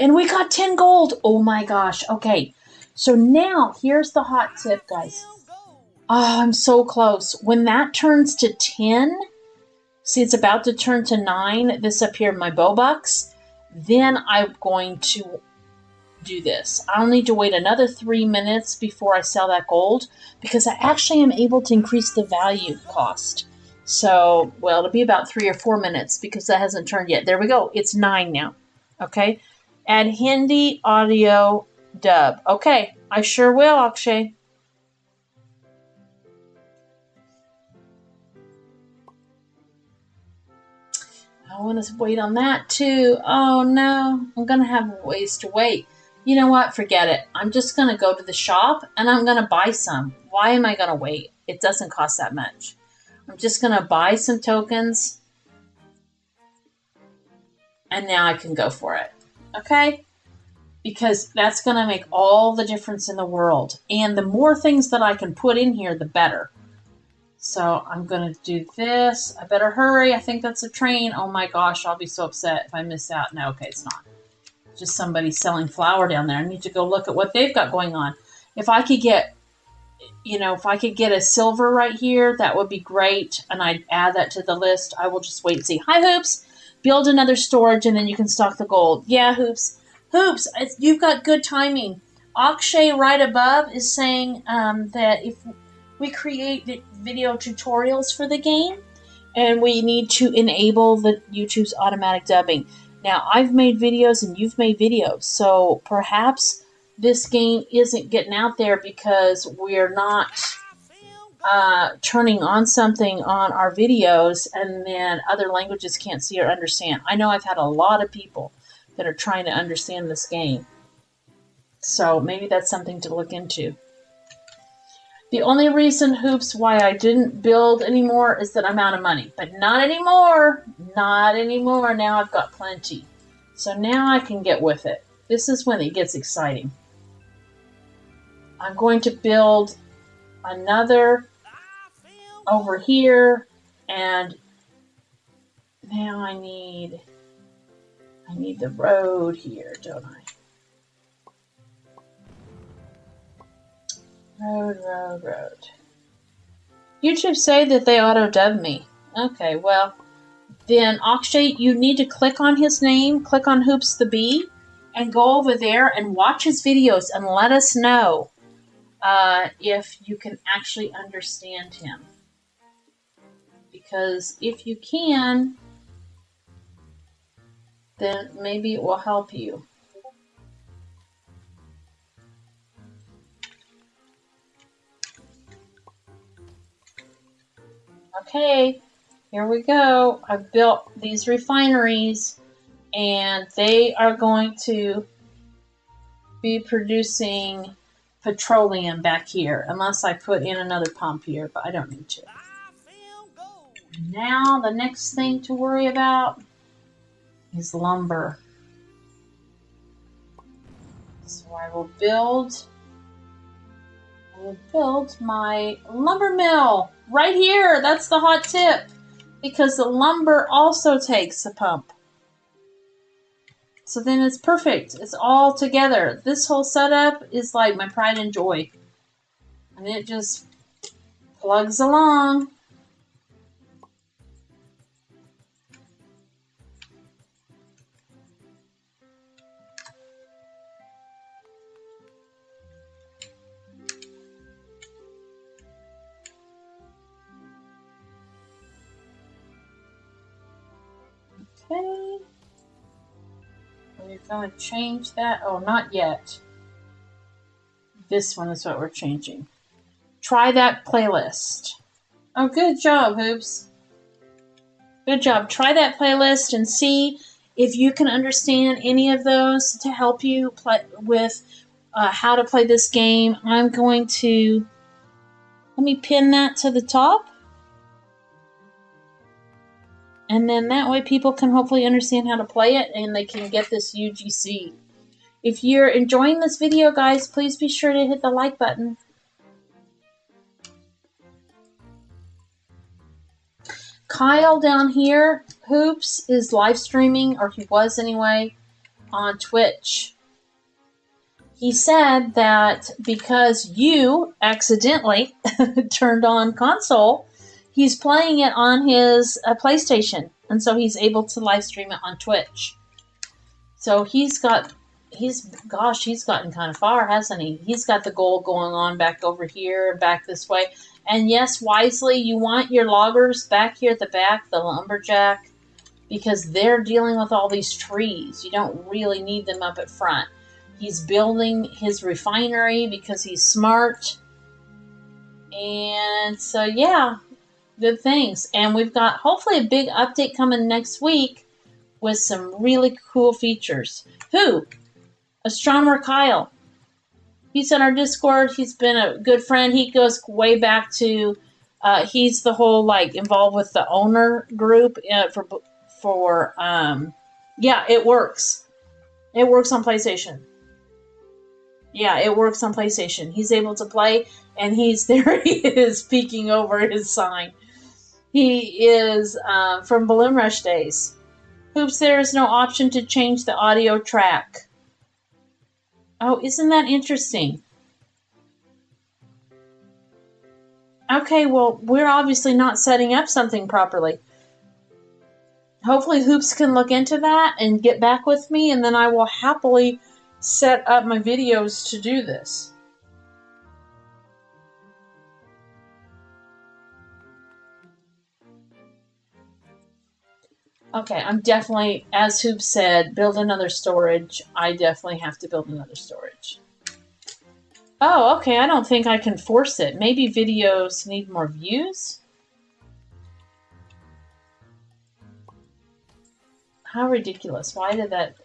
And we got 10 gold. Oh my gosh. Okay. So now here's the hot tip, guys. Oh, I'm so close. When that turns to 10, see it's about to turn to 9, this up here, my Bobucks, then I'm going to do this. I'll need to wait another 3 minutes before I sell that gold because I actually am able to increase the value cost. So, well, it'll be about 3 or 4 minutes because that hasn't turned yet. There we go. It's 9 now. Okay. Add Hindi audio dub. Okay. I sure will, Akshay. I want to wait on that too. Oh no. I'm going to have ways to wait. You know what? Forget it. I'm just going to go to the shop and I'm going to buy some. Why am I going to wait? It doesn't cost that much. I'm just going to buy some tokens and now I can go for it. Okay? Because that's going to make all the difference in the world. And the more things that I can put in here, the better. So I'm going to do this. I better hurry. I think that's a train. Oh my gosh, I'll be so upset if I miss out. No, okay, it's not. Just somebody selling flour down there. I need to go look at what they've got going on. If I could get, if I could get a silver right here, that would be great. And I'd add that to the list. I will just wait and see. Hi, Hoops. Build another storage and then you can stock the gold. Yeah, Hoops. Hoops, you've got good timing. Akshay right above is saying that if we create video tutorials for the game and we need to enable the YouTube's automatic dubbing. Now, I've made videos and you've made videos, so perhaps this game isn't getting out there because we're not turning on something on our videos and then other languages can't see or understand. I know I've had a lot of people that are trying to understand this game. So maybe that's something to look into. The only reason, Hoops, why I didn't build anymore is that I'm out of money. But not anymore. Not anymore. Now I've got plenty. So now I can get with it. This is when it gets exciting. I'm going to build another over here. And now I need the road here, don't I? Road. YouTube say that they auto-dub me. Okay, well, then Akshay, you need to click on his name, click on Hoops the Bee, and go over there and watch his videos and let us know if you can actually understand him. Because if you can, then maybe it will help you. Okay, here we go. I've built these refineries, and they are going to be producing petroleum back here, unless I put in another pump here, but I don't need to. Now, the next thing to worry about is lumber. So I will build my lumber mill right here. That's the hot tip, because the lumber also takes a pump. So then it's perfect. It's all together. This whole setup is like my pride and joy. And it just plugs along. Okay. We're going to change that. Oh, not yet. This one is what we're changing. Try that playlist. Oh, good job, Hoops. Good job. Try that playlist and see if you can understand any of those to help you play with how to play this game. I'm going to, let me pin that to the top. And then that way people can hopefully understand how to play it and they can get this UGC. If you're enjoying this video, guys, please be sure to hit the like button. Kyle down here, Hoops, is live streaming, or he was anyway, on Twitch. He said that because you accidentally turned on console, he's playing it on his PlayStation, and so he's able to live stream it on Twitch. So he's gotten kind of far, hasn't he? He's got the goal going on back over here and back this way. And yes, wisely, you want your loggers back here at the back, the lumberjack, because they're dealing with all these trees. You don't really need them up at front. He's building his refinery because he's smart. And so, yeah, good things. And we've got hopefully a big update coming next week with some really cool features. Who? Astronomer Kyle. He's in our Discord. He's been a good friend. He goes way back to, he's the whole, like, involved with the owner group yeah, it works. It works on PlayStation. Yeah, it works on PlayStation. He's able to play, and there he is peeking over his sign. He is from Balloon Rush days. Hoops, there is no option to change the audio track. Oh, isn't that interesting? Okay, well, we're obviously not setting up something properly. Hopefully Hoops can look into that and get back with me, and then I will happily set up my videos to do this. Okay, I'm definitely, as Hoops said, build another storage. I definitely have to build another storage. Oh, okay, I don't think I can force it. Maybe videos need more views? How ridiculous. Why did that...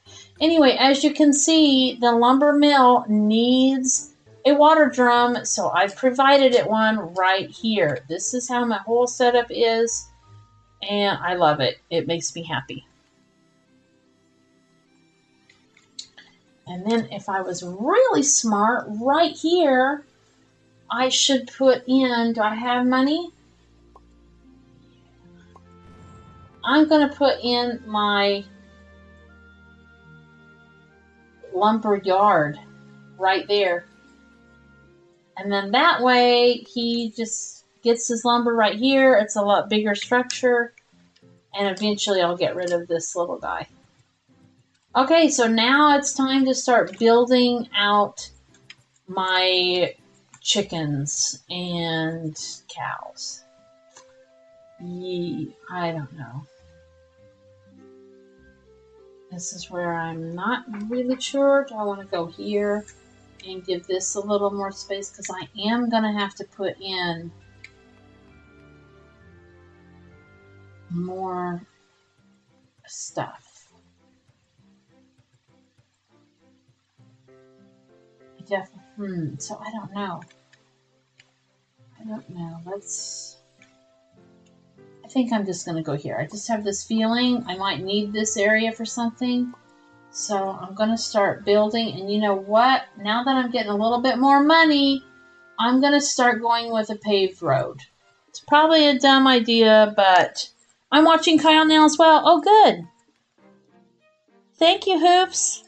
Anyway, as you can see, the lumber mill needs a water drum, so I've provided it one right here. This is how my whole setup is, and I love it. It makes me happy. And then if I was really smart, right here, I should put in, do I have money? I'm going to put in my lumber yard right there. And then that way he just gets his lumber right here. It's a lot bigger structure. And eventually I'll get rid of this little guy. Okay, so now it's time to start building out my chickens and cows. I don't know. This is where I'm not really sure. Do I want to go here and give this a little more space? Because I am going to have to put in more stuff. Definitely. So I don't know. I think I'm just going to go here. I just have this feeling I might need this area for something. So I'm going to start building. And you know what? Now that I'm getting a little bit more money, I'm going to start going with a paved road. It's probably a dumb idea, but I'm watching Kyle now as well. Oh, good. Thank you, Hoops.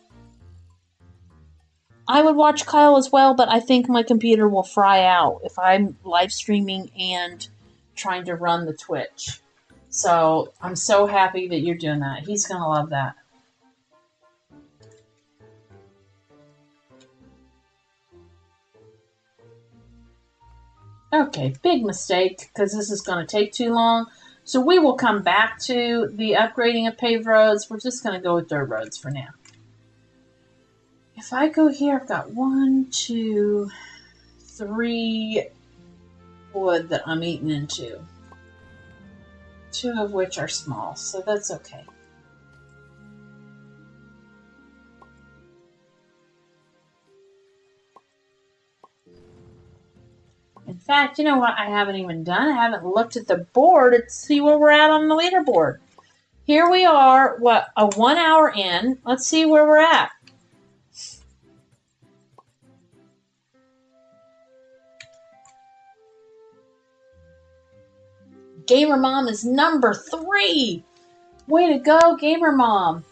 I would watch Kyle as well, but I think my computer will fry out if I'm live streaming and trying to run the Twitch. So I'm so happy that you're doing that. He's going to love that. Okay, big mistake because this is going to take too long. So we will come back to the upgrading of paved roads. We're just going to go with dirt roads for now. If I go here, I've got 1, 2, 3 wood that I'm eating into. 2 of which are small, so that's okay. In fact, you know what I haven't even done? I haven't looked at the board to see where we're at on the leaderboard. Here we are, a 1 hour in. Let's see where we're at. Gamer Mom is number 3. Way to go, Gamer Mom.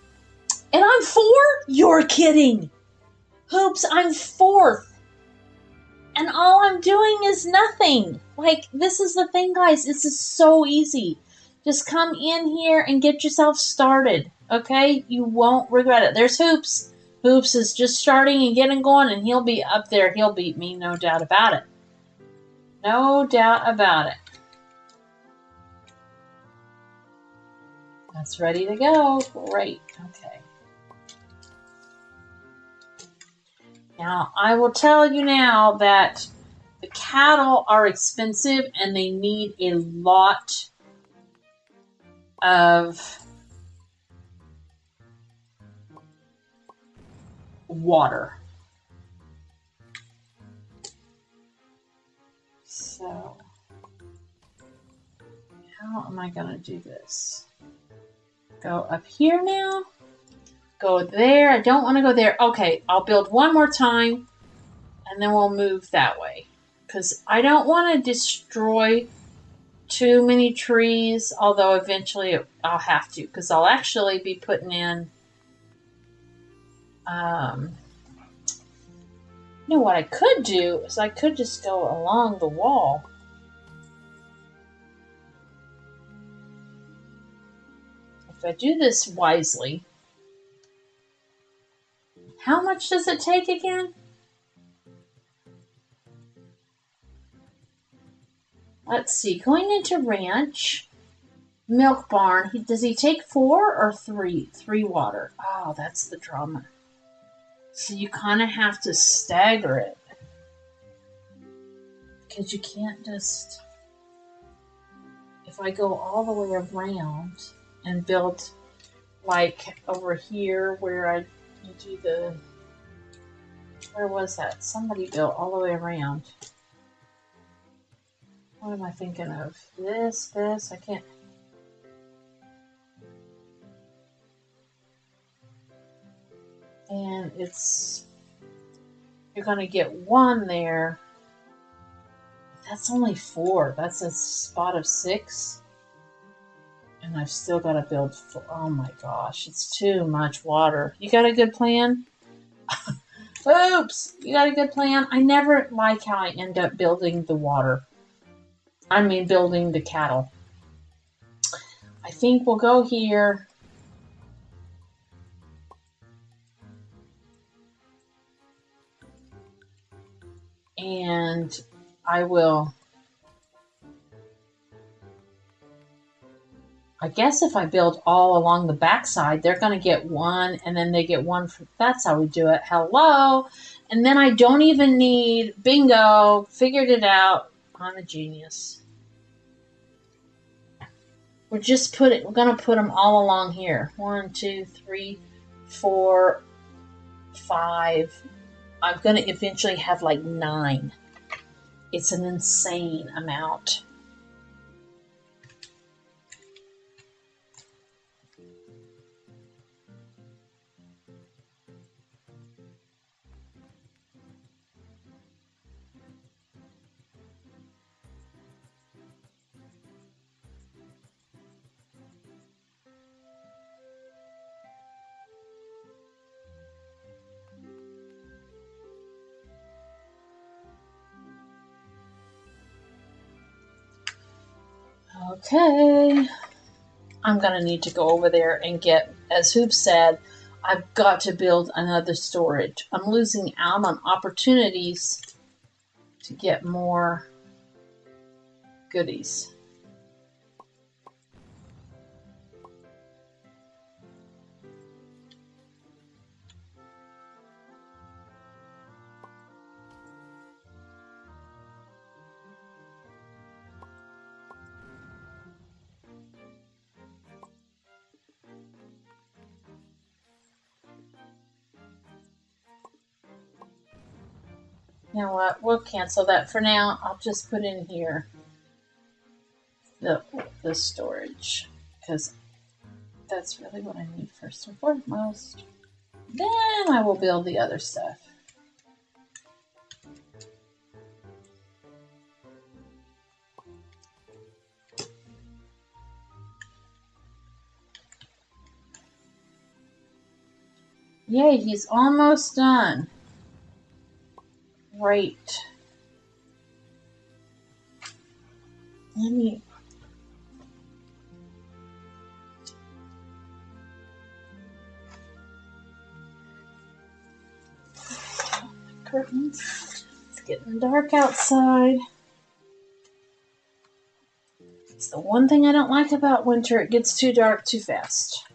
And I'm 4? You're kidding. Hoops, I'm 4th. And all I'm doing is nothing. Like, this is the thing, guys. This is so easy. Just come in here and get yourself started, okay? You won't regret it. There's Hoops. Hoops is just starting and getting going, and he'll be up there. He'll beat me, no doubt about it. No doubt about it. That's ready to go. Great. Okay. Now, I will tell you now that the cattle are expensive and they need a lot of water. So, how am I going to do this? Go up here now. Go there. I don't want to go there. Okay, I'll build one more time, and then we'll move that way. Because I don't want to destroy too many trees, although eventually I'll have to. Because I'll actually be putting in... you know what I could do is I could just go along the wall. If I do this wisely... How much does it take again? Let's see. Going into ranch, milk barn. Does he take 4 or 3? 3 water. Oh, that's the drama. So you kind of have to stagger it. Because you can't just... If I go all the way around and build like over here where I You do the, where was that? Somebody built all the way around. What am I thinking of? This, I can't. And it's, you're going to get one there. That's only 4. That's a spot of 6. And I've still got to build 4. Oh my gosh, it's too much water. You got a good plan? Oops, you got a good plan? I never like how I end up building the water. I mean, building the cattle. I think we'll go here. And I will, I guess if I build all along the backside, they're going to get 1, and then they get 1. That's how we do it. Hello. And then I don't even need, bingo, figured it out. I'm a genius. We're going to put them all along here. 1, 2, 3, 4, 5. I'm going to eventually have like 9. It's an insane amount. Okay. I'm going to need to go over there and get, as Hoop said, I've got to build another storage. I'm losing out on opportunities to get more goodies. You know what? We'll cancel that for now. I'll just put in here the storage, because that's really what I need first and foremost. Then I will build the other stuff. Yay, he's almost done. Great. Let me... curtains. It's getting dark outside. It's the one thing I don't like about winter. It gets too dark too fast.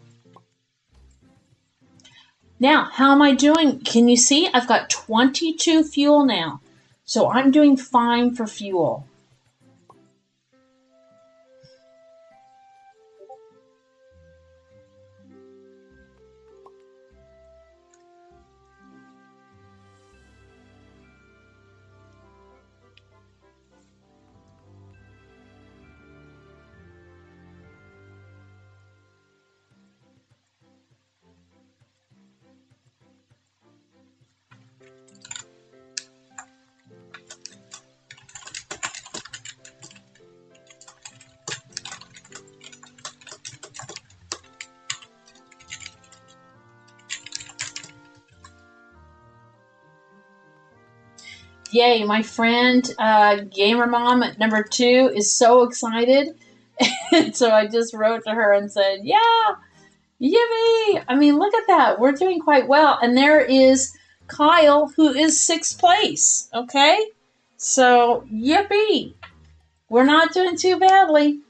Now, how am I doing? Can you see? I've got 22 fuel now. So I'm doing fine for fuel. Yay, my friend, Gamer Mom at number 2 is so excited. And so I just wrote to her and said, yeah, yippee! I mean, look at that. We're doing quite well. And there is Kyle, who is 6th place. Okay? So, yippee! We're not doing too badly.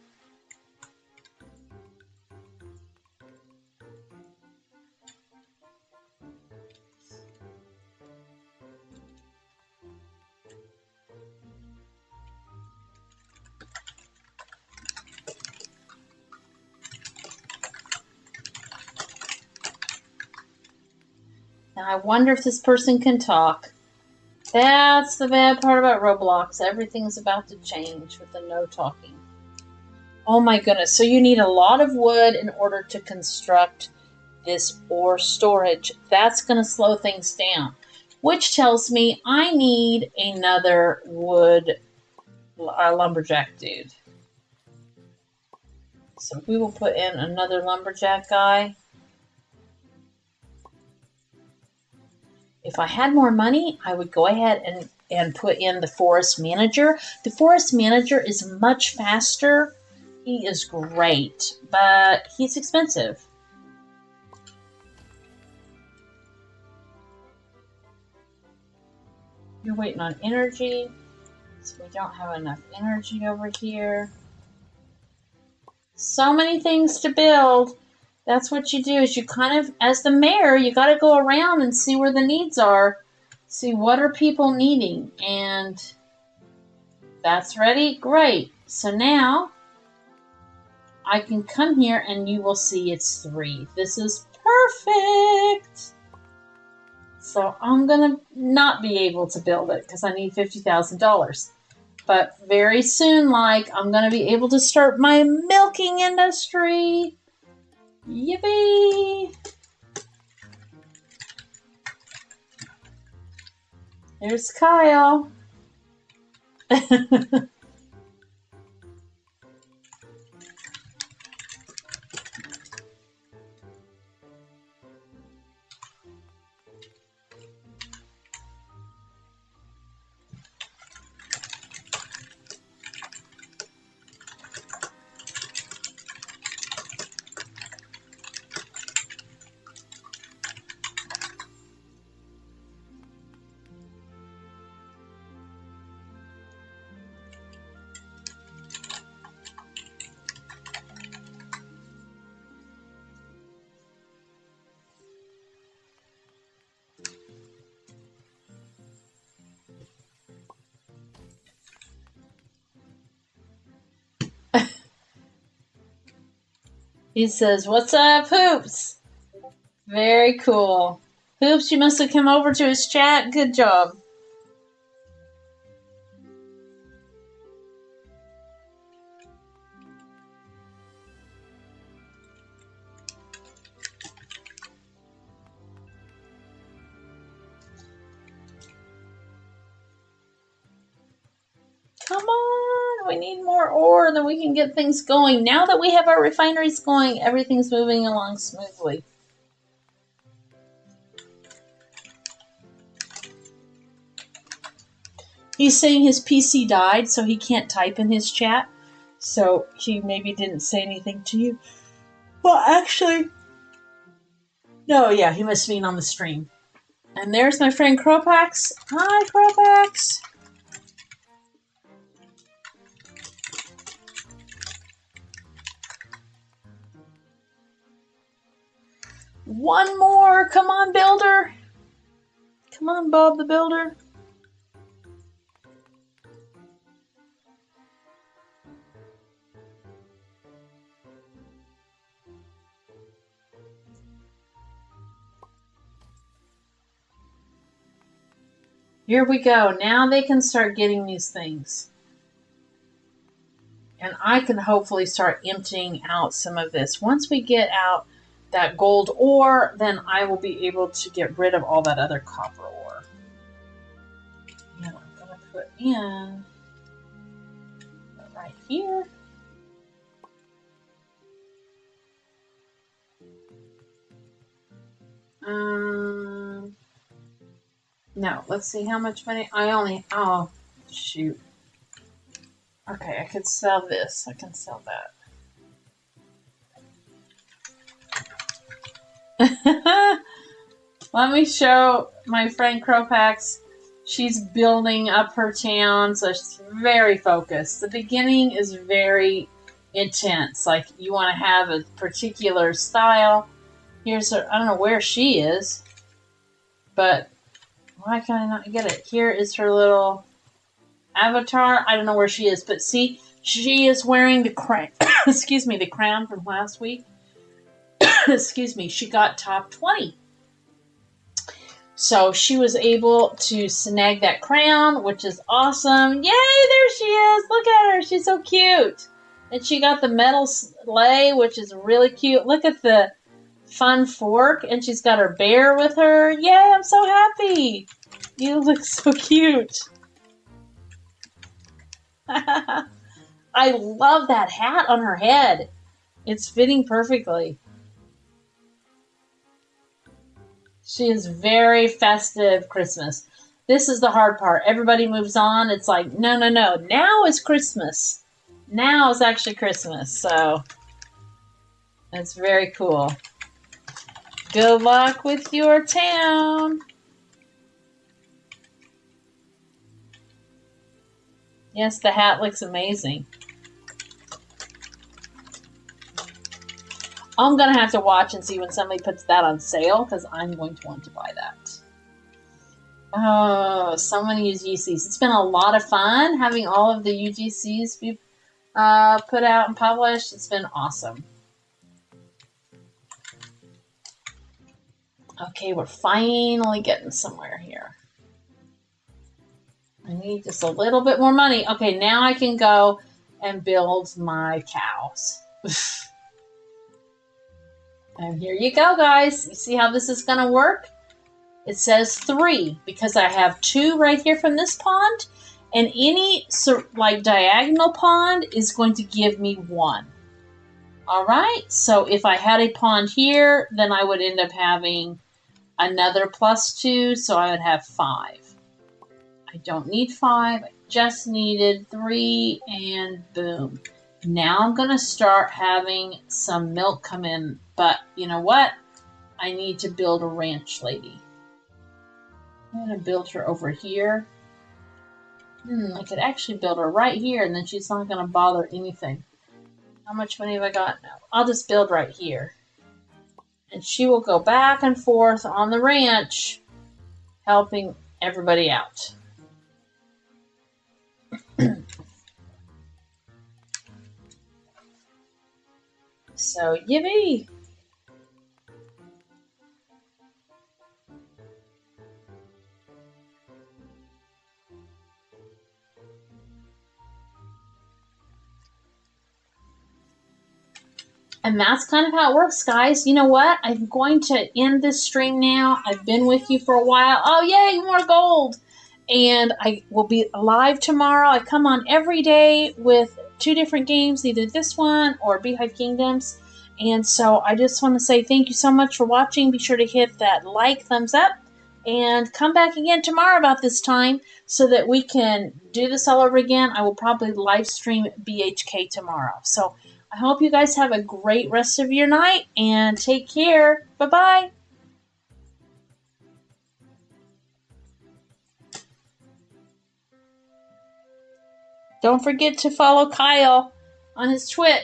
Now I wonder if this person can talk. That's the bad part about Roblox. Everything's about to change with the no talking. Oh my goodness. So you need a lot of wood in order to construct this ore storage. That's going to slow things down, which tells me I need another wood lumberjack dude. So we will put in another lumberjack guy. If I had more money, I would go ahead and put in the forest manager. The forest manager is much faster. He is great, but he's expensive. You're waiting on energy, so we don't have enough energy over here. So many things to build. That's what you do, is you kind of, as the mayor, you got to go around and see where the needs are. See what are people needing. And that's ready? Great. So now I can come here and you will see it's 3. This is perfect. So I'm going to not be able to build it because I need $50,000. But very soon, I'm going to be able to start my milking industry. Yippee! There's Kyle. He says, "What's up, Hoops?" Very cool. Hoops, you must have come over to his chat. Good job. Come on, we need more ore, then we can get things going. Now that we have our refineries going, everything's moving along smoothly. He's saying his PC died, so he can't type in his chat. So he maybe didn't say anything to you. Well, actually, no, yeah, he must have been on the stream. And there's my friend Cropax. Hi, Cropax. One more. Come on, Builder. Come on, Bob the Builder. Here we go. Now they can start getting these things. And I can hopefully start emptying out some of this. Once we get out that gold ore, then I will be able to get rid of all that other copper ore. And I'm going to put in right here. No, let's see how much money oh, shoot. Okay, I could sell this. I can sell that. Let me show my friend Cropax. She's building up her town, so she's very focused. The beginning is very intense. Like, you want to have a particular style. Here's her, I don't know where she is, but why can I not get it? Here is her little avatar. I don't know where she is, but see, she is wearing the crown. Excuse me, the crown from last week. Excuse me, she got top 20. So she was able to snag that crown, which is awesome. Yay, there she is. Look at her. She's so cute. And she got the metal sleigh, which is really cute. Look at the fun fork. And she's got her bear with her. Yay, I'm so happy. You look so cute. I love that hat on her head. It's fitting perfectly. She is very festive Christmas. This is the hard part. Everybody moves on. It's like, no. Now is Christmas. Now is actually Christmas. So it's very cool. Good luck with your town. Yes, the hat looks amazing. I'm going to have to watch and see when somebody puts that on sale because I'm going to want to buy that. Oh, so many UGCs. It's been a lot of fun having all of the UGCs be put out and published. It's been awesome. Okay, we're finally getting somewhere here. I need just a little bit more money. Okay, now I can go and build my cows. And here you go, guys. You see how this is going to work? It says 3 because I have 2 right here from this pond. And any like diagonal pond is going to give me 1. All right. So if I had a pond here, then I would end up having another +2. So I would have 5. I don't need 5. I just needed 3 and boom. Now I'm going to start having some milk come in. But you know what? I need to build a ranch lady. I'm going to build her over here. I could actually build her right here and then she's not going to bother anything. How much money have I got? No, I'll just build right here. And she will go back and forth on the ranch helping everybody out. So, yippee! And that's kind of how it works, guys. You know what? I'm going to end this stream now. I've been with you for a while. Oh, yay, more gold! And I will be live tomorrow. I come on every day with 2 different games, either this one or Beehive Kingdoms. And so I just want to say thank you so much for watching. Be sure to hit that like, thumbs up, and come back again tomorrow about this time so that we can do this all over again. I will probably live stream BHK tomorrow. So I hope you guys have a great rest of your night and take care. Bye-bye. Don't forget to follow Kyle on his Twitch.